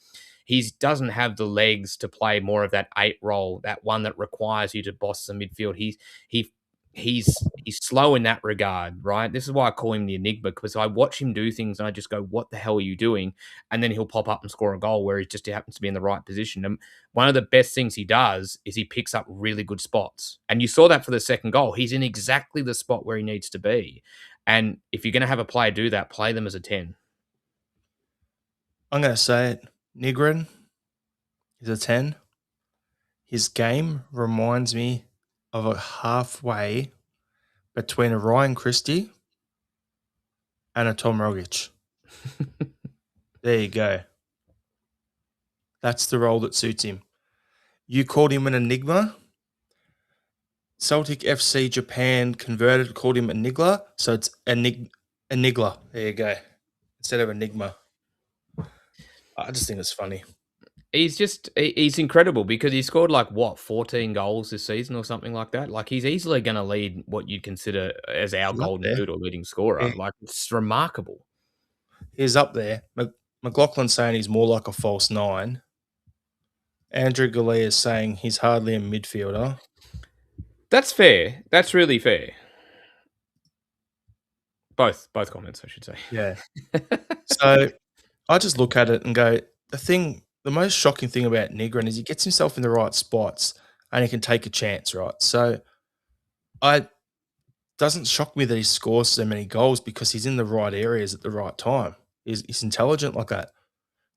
He doesn't have the legs to play more of that 8 role, that one that requires you to boss the midfield. He he's slow in that regard, right? This is why I call him the enigma, because I watch him do things and I just go, "What the hell are you doing?" And then he'll pop up and score a goal where he just happens to be in the right position. And one of the best things he does is he picks up really good spots. And you saw that for the second goal. He's in exactly the spot where he needs to be. And if you're going to have a player do that, play them as a 10. I'm going to say it. Nigrin is a 10. His game reminds me of a halfway between a Ryan Christie and a Tom Rogic. There you go. That's the role that suits him. You called him an enigma. Celtic FC Japan converted, called him Enigla. So it's Enigla. There you go. Instead of Enigma. I just think it's funny. He's incredible because he scored like what 14 goals this season or something like that. Like he's easily going to lead what you'd consider as our He's up golden there. boot or leading scorer. Yeah. Like it's remarkable. He's up there. McLaughlin's saying he's more like a false 9. Andrew Galea is saying he's hardly a midfielder. That's fair. That's really fair. Both comments, I should say. Yeah. So I just look at it and go, the thing the most shocking thing about Negrin is he gets himself in the right spots and he can take a chance, right? So I doesn't shock me that he scores so many goals because he's in the right areas at the right time. He's intelligent like that.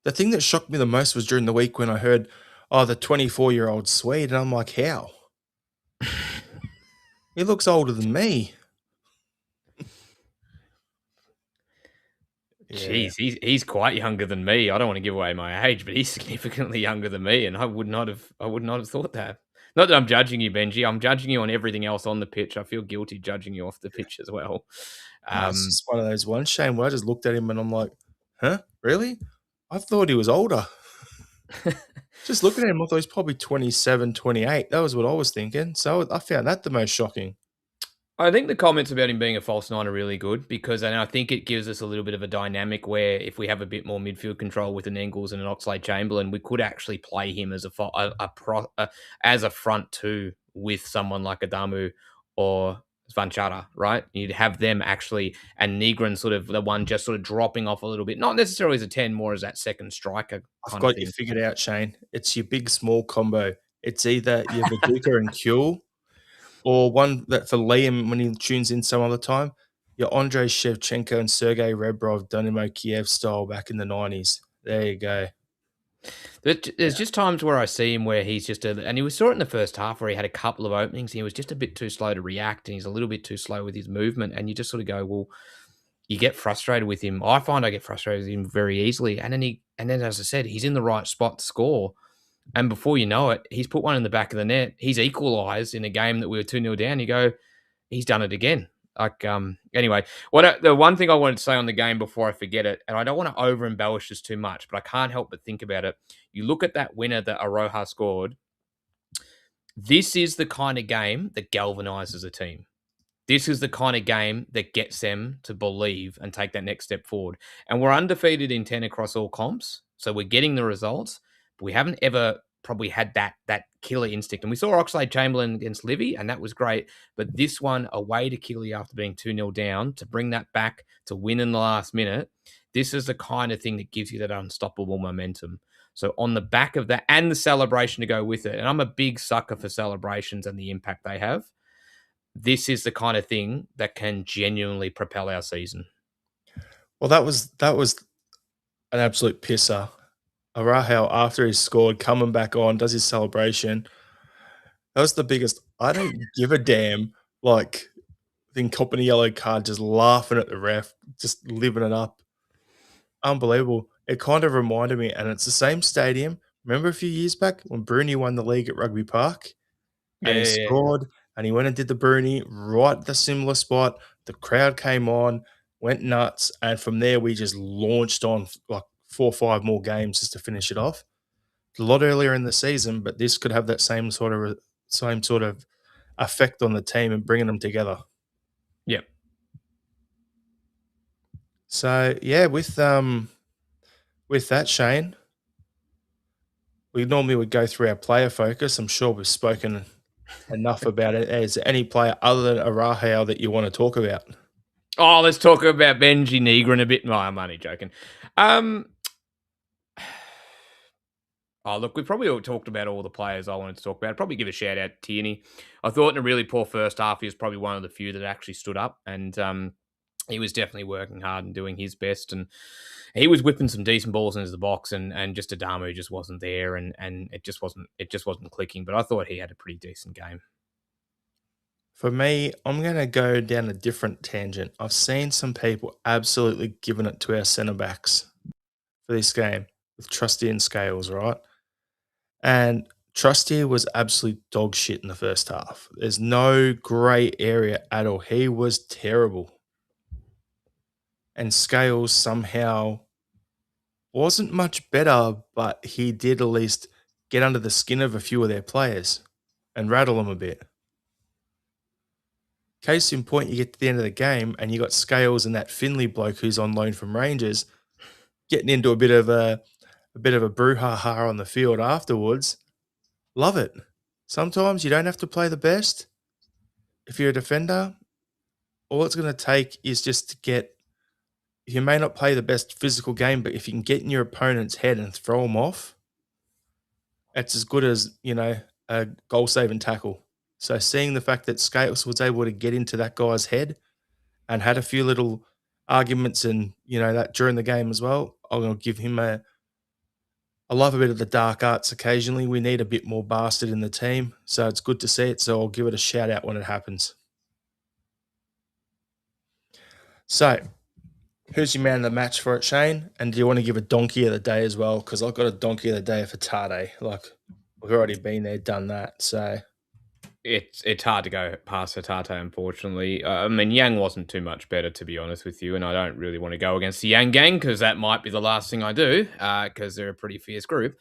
The thing that shocked me the most was during the week when I heard, "Oh, the 24-year-old Swede," and I'm like, "How? He looks older than me." Yeah, Jeez, he's quite younger than me. I don't want to give away my age, but he's significantly younger than me, and I would not have thought that. Not that I'm judging you, Benji. I'm judging you on everything else on the pitch. I feel guilty judging you off the pitch as well. no, it's Um, just one of those ones, Shane, where I just looked at him and I'm like, "Huh? Really? I thought he was older." Just looking at him, I thought he's probably 27, 28. That was what I was thinking. So I found that the most shocking. I think the comments about him being a false nine are really good because, and I think it gives us a little bit of a dynamic where if we have a bit more midfield control with an Engels and an Oxlade Chamberlain, we could actually play him as as a front two with someone like Adamu or Svanchara, right? You'd have them actually, and Negrin sort of the one just sort of dropping off a little bit, not necessarily as a 10, more as that second striker I've kind of got you thing. figured out, Shane. It's your big small combo. It's either your Viduka and Kuhl, or one that for Liam when he tunes in some other time, your Andrei Shevchenko and Sergei Rebrov, Dynamo Kiev style back in the 90s. There you go. There's just times where I see him where he's just and we saw it in the first half where he had a couple of openings. He was just a bit too slow to react, and he's a little bit too slow with his movement. And you just sort of go, well, you get frustrated with him. I find I get frustrated with him very easily. And then as I said, he's in the right spot to score. And before you know it, he's put one in the back of the net. He's equalised in a game that we were 2-0 down. You go, he's done it again. Anyway, the one thing I wanted to say on the game before I forget it, and I don't want to over embellish this too much, but I can't help but think about it. You look at that winner that Aroha scored. This is the kind of game that galvanizes a team. This is the kind of game that gets them to believe and take that next step forward. And we're undefeated in 10 across all comps. So we're getting the results, but we haven't ever probably had that killer instinct. And we saw Oxlade Chamberlain against Livy, and that was great. But this one away to Killie after being 2-0 down, to bring that back to win in the last minute, this is the kind of thing that gives you that unstoppable momentum. So on the back of that and the celebration to go with it, and I'm a big sucker for celebrations and the impact they have, this is the kind of thing that can genuinely propel our season. Well, that was an absolute pisser. Arahel, after he scored, coming back on, does his celebration. That was the biggest I don't give a damn, like, then copping a yellow card, just laughing at the ref, just living it up. Unbelievable. It kind of reminded me, and it's the same stadium. Remember a few years back when Bruni won the league at Rugby Park? Yeah, And he yeah, yeah. scored, and he went and did the Bruni right at the similar spot. The crowd came on, went nuts, and from there we just launched on like 4 or 5 more games just to finish it off. A lot earlier in the season, but this could have that same sort of effect on the team and bringing them together. Yep. So yeah, with that, Shane, we normally would go through our player focus. I'm sure we've spoken enough about it. Is there any player other than Arahao that you want to talk about? Oh, let's talk about Benji Negrin a bit. No, I'm only joking. Um, oh, look, we probably all talked about all the players I wanted to talk about. I'd probably give a shout out to Tierney. I thought in a really poor first half, he was probably one of the few that actually stood up, and he was definitely working hard and doing his best. And he was whipping some decent balls into the box, and just Adamu just wasn't there, and it just wasn't clicking. But I thought he had a pretty decent game. For me, I'm going to go down a different tangent. I've seen some people absolutely giving it to our centre backs for this game with Trusty and Scales, right? And Trusty was absolute dog shit in the first half. There's no grey area at all. He was terrible. And Scales somehow wasn't much better, but he did at least get under the skin of a few of their players and rattle them a bit. Case in point, you get to the end of the game and you got Scales and that Finley bloke who's on loan from Rangers getting into a bit of a brouhaha on the field afterwards. Love it. Sometimes you don't have to play the best. If you're a defender, all it's going to take is just to get. You may not play the best physical game, but if you can get in your opponent's head and throw them off, it's as good as, a goal saving tackle. So seeing the fact that Scales was able to get into that guy's head and had a few little arguments and, that during the game as well, I'm gonna give him a I love a bit of the dark arts occasionally. We need a bit more bastard in the team, so it's good to see it, so I'll give it a shout out when it happens. So, who's your man of the match for it, Shane? And do you want to give a donkey of the day as well? Because I've got a donkey of the day for Tade. Like, we've already been there, done that. So, It's hard to go past Hatate, unfortunately. I mean, Yang wasn't too much better, to be honest with you, and I don't really want to go against the Yang gang because that might be the last thing I do because they're a pretty fierce group.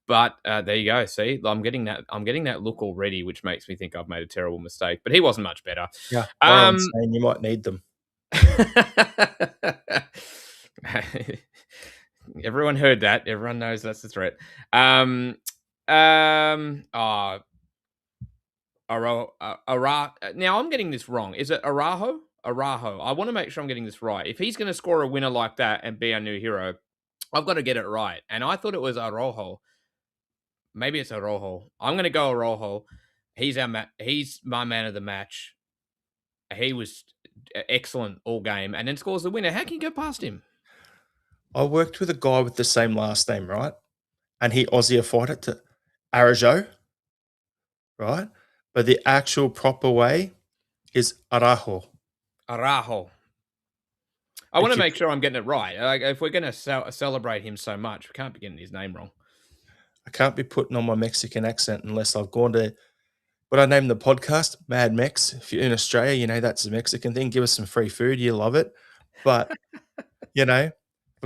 But there you go. See, I'm getting that. I'm getting that look already, which makes me think I've made a terrible mistake. But he wasn't much better. yeah, borrow on Shane. You might need them. Everyone heard that. Everyone knows that's the threat. Now I'm getting this wrong. Is it Araho? Araho. I want to make sure I'm getting this right. If he's going to score a winner like that and be our new hero, I've got to get it right. And I thought it was Arojo. Maybe it's Arojo. I'm going to go Arojo. He's my man of the match. He was excellent all game, and then scores the winner. How can you go past him? I worked with a guy with the same last name, right? And he Aussieified it to Arajo, right? But the actual proper way is Arajo. Arajo. I want to make sure I'm getting it right. Like, if we're going to celebrate him so much, we can't be getting his name wrong. I can't be putting on my Mexican accent unless I've gone to what I named the podcast, Mad Mex. If you're in Australia, that's a Mexican thing. Give us some free food. You love it. But, I'm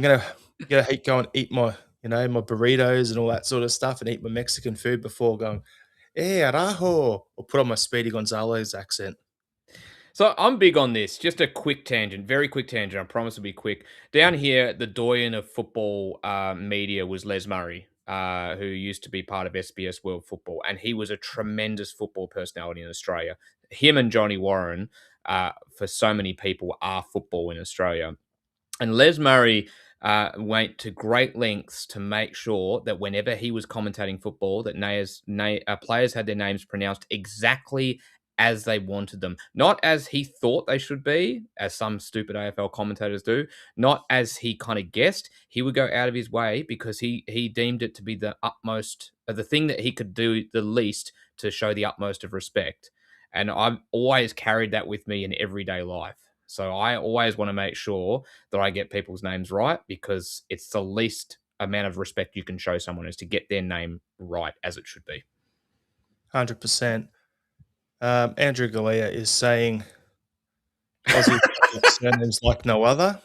going to go and eat my, my burritos and all that sort of stuff and eat my Mexican food before going, arajo, or put on my Speedy Gonzalez accent. So I'm big on this. Just a quick tangent, very quick tangent. I promise it'll be quick. Down here, the doyen of football media was Les Murray, who used to be part of SBS World Football, and he was a tremendous football personality in Australia. Him and Johnny Warren, for so many people, are football in Australia. And Les Murray went to great lengths to make sure that whenever he was commentating football, that players had their names pronounced exactly as they wanted them, not as he thought they should be, as some stupid AFL commentators do, not as he kind of guessed. He would go out of his way because he deemed it to be the utmost, the thing that he could do the least to show the utmost of respect. And I've always carried that with me in everyday life. So I always want to make sure that I get people's names right because it's the least amount of respect you can show someone is to get their name right as it should be. 100%. Andrew Galea is saying Aussie surnames like no other.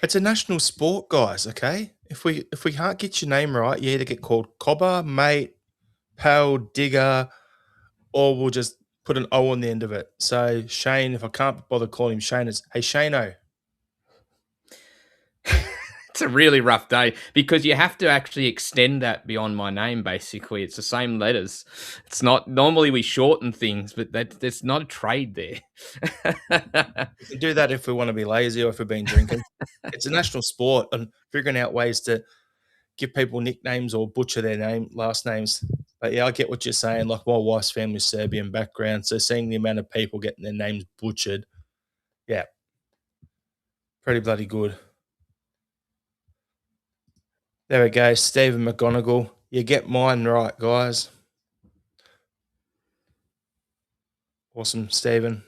It's a national sport, guys, okay? If we can't get your name right, you either get called Cobber, Mate, Pal, Digger, or we'll just put an O on the end of it. So Shane, if I can't bother calling him Shane, it's hey Shane-O. It's a really rough day because you have to actually extend that beyond my name, basically. It's the same letters. It's not, normally we shorten things, but there's not a trade there. We can do that if we want to be lazy or if we've been drinking. It's a national sport and figuring out ways to give people nicknames or butcher their last names. But yeah, I get what you're saying. Like my wife's family's Serbian background, so seeing the amount of people getting their names butchered, yeah, pretty bloody good. There we go, Stephen McGonigal. You get mine right, guys. Awesome, Stephen.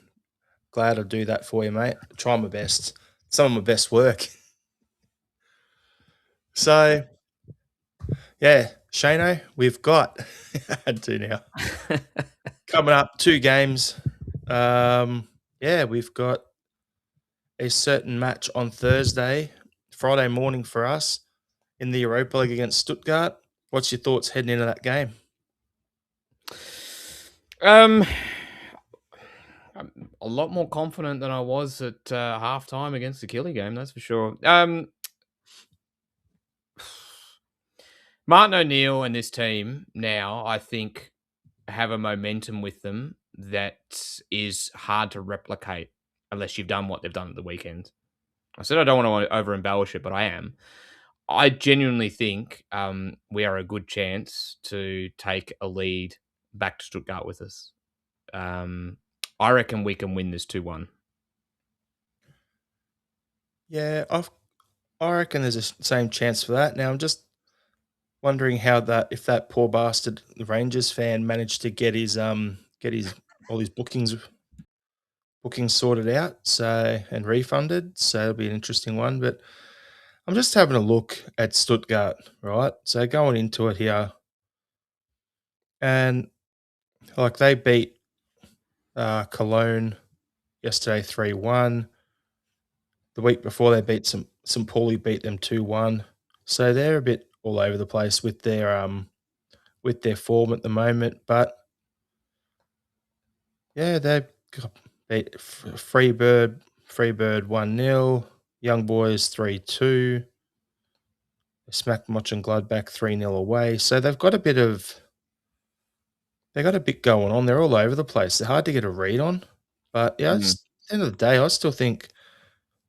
Glad I'll do that for you, mate. I try my best. Some of my best work. So, yeah, Shano, we've got I had to now. Coming up, 2 games. Yeah, we've got a certain match on Thursday, Friday morning for us in the Europa League against Stuttgart. What's your thoughts heading into that game? I'm a lot more confident than I was at halftime against the Killie game, that's for sure. Martin O'Neill and this team now, I think, have a momentum with them that is hard to replicate unless you've done what they've done at the weekend. I said I don't want to over embellish it, but I am. I genuinely think we are a good chance to take a lead back to Stuttgart with us. Um, I reckon we can win this 2-1. Yeah, I reckon there's a same chance for that. Now I'm just wondering how that if that poor bastard Rangers fan managed to get his all his bookings sorted out, so and refunded. So it'll be an interesting one. But I'm just having a look at Stuttgart, right? So going into it here, and like they beat Cologne yesterday 3-1. The week before they beat some Pauli beat them 2-1. So they're a bit all over the place with their form at the moment. But yeah, they beat Freebird 1-0, Young Boys 3-2. They smacked Mönchengladbach 3-0 away. So they got a bit going on. They're all over the place. They're hard to get a read on. But yeah, Mm. at the end of the day, I still think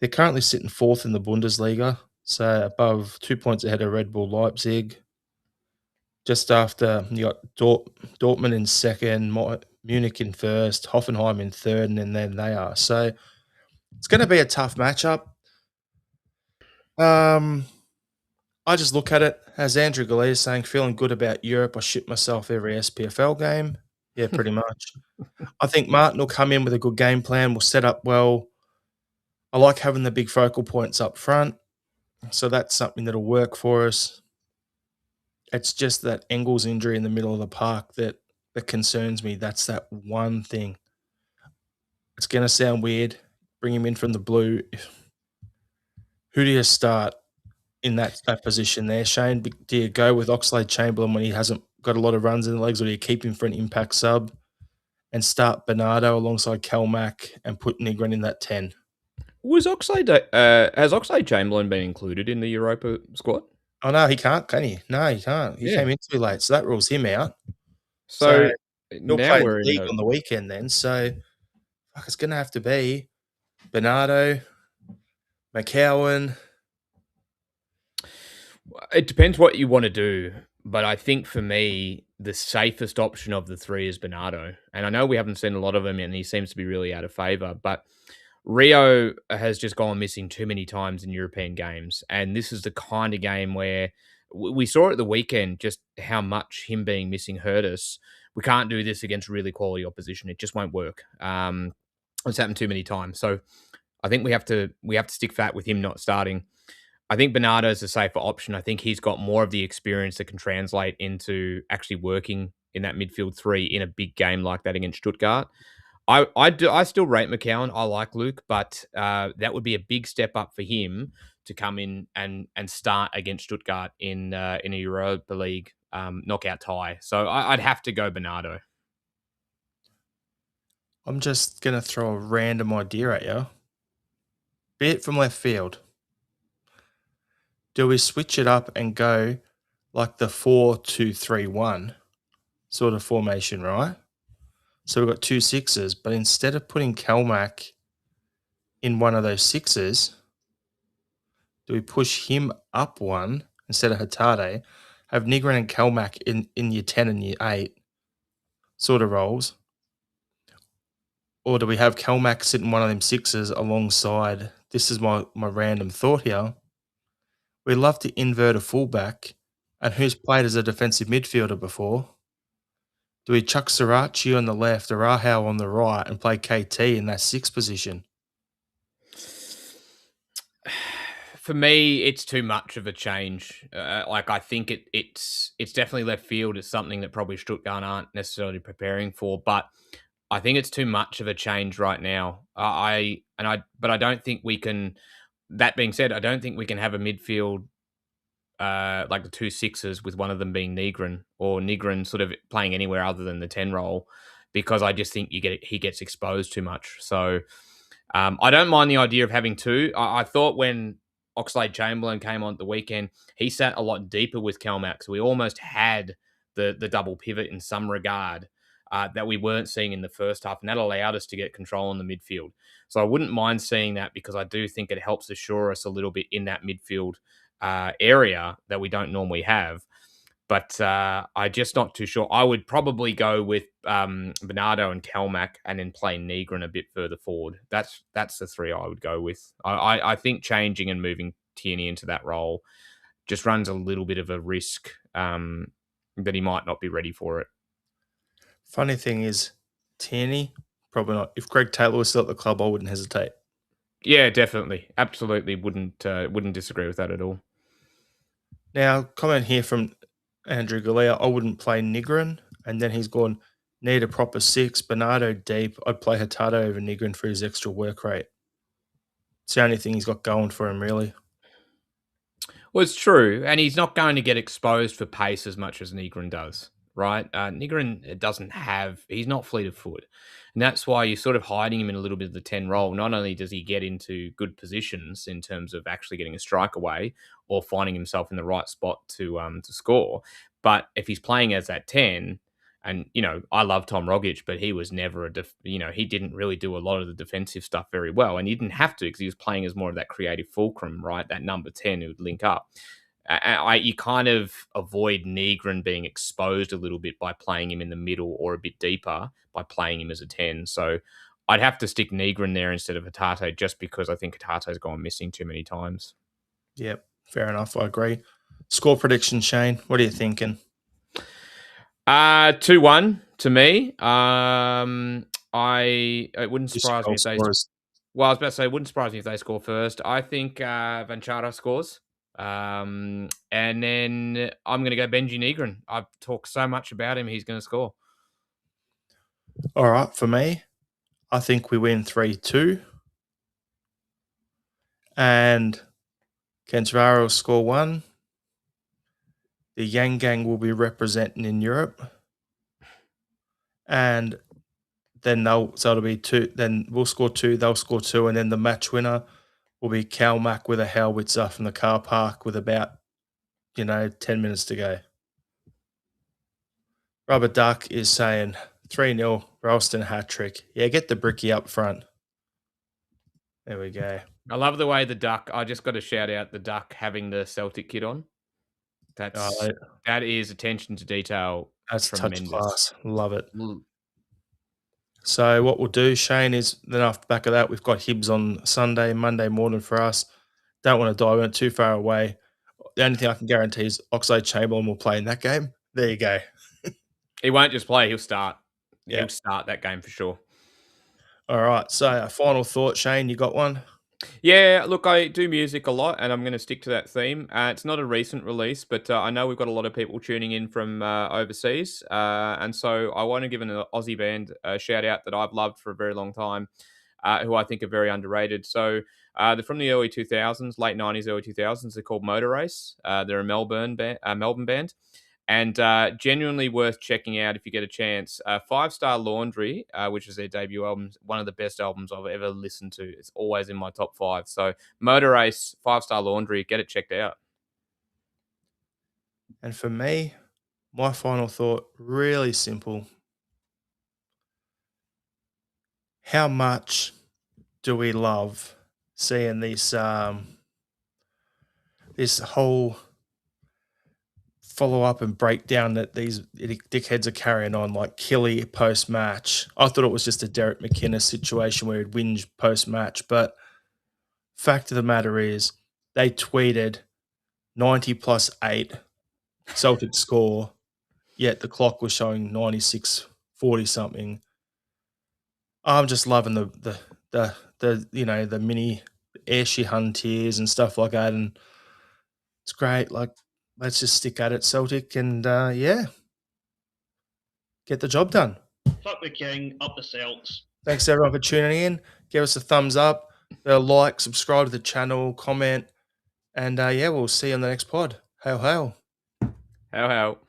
they're currently sitting fourth in the Bundesliga, so above 2 points ahead of Red Bull Leipzig. Just after you got Dortmund in second, Munich in first, Hoffenheim in third, and then they are. So it's going to be a tough matchup. Um, I just look at it as Andrew Galea is saying, feeling good about Europe. I shit myself every SPFL game. Yeah, pretty much. I think Martin will come in with a good game plan. We'll set up well. I like having the big focal points up front. So that's something that'll work for us. It's just that Engels injury in the middle of the park that concerns me. That's that one thing. It's going to sound weird. Bring him in from the blue. Who do you start in that position there, Shane? Do you go with Oxlade Chamberlain when he hasn't got a lot of runs in the legs, or do you keep him for an impact sub and start Bernardo alongside Kelmac and put Nigren in that 10? Was Oxlade? Has Oxlade Chamberlain been included in the Europa squad? Oh, no, he can't, can he? No, he can't. He Yeah. came in too late, so that rules him out. So So he'll now play in we're the in league a. on the weekend then. So fuck, it's going to have to be Bernardo, McCowan. It depends what you want to do, but I think for me, the safest option of the three is Bernardo. And I know we haven't seen a lot of him, and he seems to be really out of favour. But Rio has just gone missing too many times in European games, and this is the kind of game where we saw at the weekend just how much him being missing hurt us. We can't do this against really quality opposition; it just won't work. It's happened too many times, so I think we have to stick fat with him not starting. I think Bernardo is a safer option. I think he's got more of the experience that can translate into actually working in that midfield three in a big game like that against Stuttgart. I still rate McCowan. I like Luke, but that would be a big step up for him to come in and start against Stuttgart in a Europa League knockout tie. So I'd have to go Bernardo. I'm just going to throw a random idea at you. Be it from left field. Do we switch it up and go like the 4-2-3-1 sort of formation, right? So we've got two sixes, but instead of putting Kelmac in one of those sixes, do we push him up one instead of Hatade? Have Nigren and Kelmac in your 10 and your 8 sort of roles? Or do we have Kelmac sit in one of them sixes alongside? This is my random thought here. We love to invert a fullback, and who's played as a defensive midfielder before? Do we chuck Srirachi on the left, or Rahau on the right, and play KT in that sixth position? For me, it's too much of a change. Like I think it's definitely left field. It's something that probably Stuttgart aren't necessarily preparing for, but I think it's too much of a change right now. But I don't think we can. That being said, I don't think we can have a midfield like the two sixes with one of them being Nigren or Nigren sort of playing anywhere other than the 10 role, because I just think he gets exposed too much. So I don't mind the idea of having two. I thought when Oxlade Chamberlain came on at the weekend, he sat a lot deeper with Kelmac, so we almost had the double pivot in some regard that we weren't seeing in the first half, and that allowed us to get control in the midfield. So I wouldn't mind seeing that, because I do think it helps assure us a little bit in that midfield area that we don't normally have. But I'm just not too sure. I would probably go with Bernardo and Kelmac, and then play Negrin a bit further forward. That's the three I would go with. I think changing and moving Tierney into that role just runs a little bit of a risk that he might not be ready for it. Funny thing is, Tierney, probably not. If Greg Taylor was still at the club, I wouldn't hesitate. Yeah, definitely, absolutely wouldn't disagree with that at all. Now, comment here from Andrew Galea, I wouldn't play Nigrin. And then he's gone, need a proper six. Bernardo deep. I'd play Hurtado over Nigrin for his extra work rate. It's the only thing he's got going for him, really. Well, it's true, and he's not going to get exposed for pace as much as Negrin does, right? Negrin doesn't have, he's not fleet of foot. And that's why you're sort of hiding him in a little bit of the 10 role. Not only does he get into good positions in terms of actually getting a strike away or finding himself in the right spot to score, but if he's playing as that 10, and I love Tom Rogic, but he was never he didn't really do a lot of the defensive stuff very well, and he didn't have to because he was playing as more of that creative fulcrum, right? That number 10 who would link up. You kind of avoid Negrin being exposed a little bit by playing him in the middle or a bit deeper by playing him as a 10. So I'd have to stick Negrin there instead of Hatate, just because I think Hatate's gone missing too many times. Yep, fair enough. I agree. Score prediction, Shane. What are you thinking? 2-1 to me. It wouldn't surprise me if they. Well, I was about to say, it wouldn't surprise me if they score first. I think Vanchara scores. And then I'm going to go Benji Negrin. I've talked so much about him, he's going to score. All right, for me, I think we win 3-2. And Kensvara will score 1. The Yang Gang will be representing in Europe. And then it'll be 2. Then we'll score 2, they'll score 2, and then the match winner will be Kalmac with a howitzer from the car park with about 10 minutes to go. Rubber Duck is saying 3-0 Ralston hat trick. Yeah, get the bricky up front. There we go. I love the way the Duck. I just got to shout out the Duck having the Celtic kit on. That is attention to detail. That's tremendous. Touch class. Love it. So what we'll do, Shane, is then off the back of that, we've got Hibs on Sunday, Monday morning for us. Don't want to dive too far away. The only thing I can guarantee is Oxlade Chamberlain will play in that game. There you go. He won't just play, he'll start. Yeah. He'll start that game for sure. All right. So a final thought, Shane, you got one? Yeah, look, I do music a lot, and I'm going to stick to that theme. It's not a recent release, but I know we've got a lot of people tuning in from overseas, and so I want to give an Aussie band a shout out that I've loved for a very long time, who I think are very underrated. So they're from the early 2000s, late 90s, early 2000s. They're called Motor Race. They're a Melbourne band. And genuinely worth checking out if you get a chance. 5 Star Laundry, which is their debut album, one of the best albums I've ever listened to. It's always in my top 5. So Motor Race, 5 Star Laundry, get it checked out. And for me, my final thought, really simple. How much do we love seeing this whole follow up and breakdown that these dickheads are carrying on, like Killie post match? I thought it was just a Derek McInnes situation where he'd whinge post match, but fact of the matter is they tweeted 90+8 Celtic score, yet the clock was showing 96-40 something. I'm just loving the mini Airship Huntiers and stuff like that, and it's great. Like, let's just stick at it, Celtic, and get the job done. Fuck the king, up the Celts. Thanks everyone for tuning in. Give us a thumbs up, a like, subscribe to the channel, comment, and we'll see you on the next pod. Hail, hail. Hail, hail.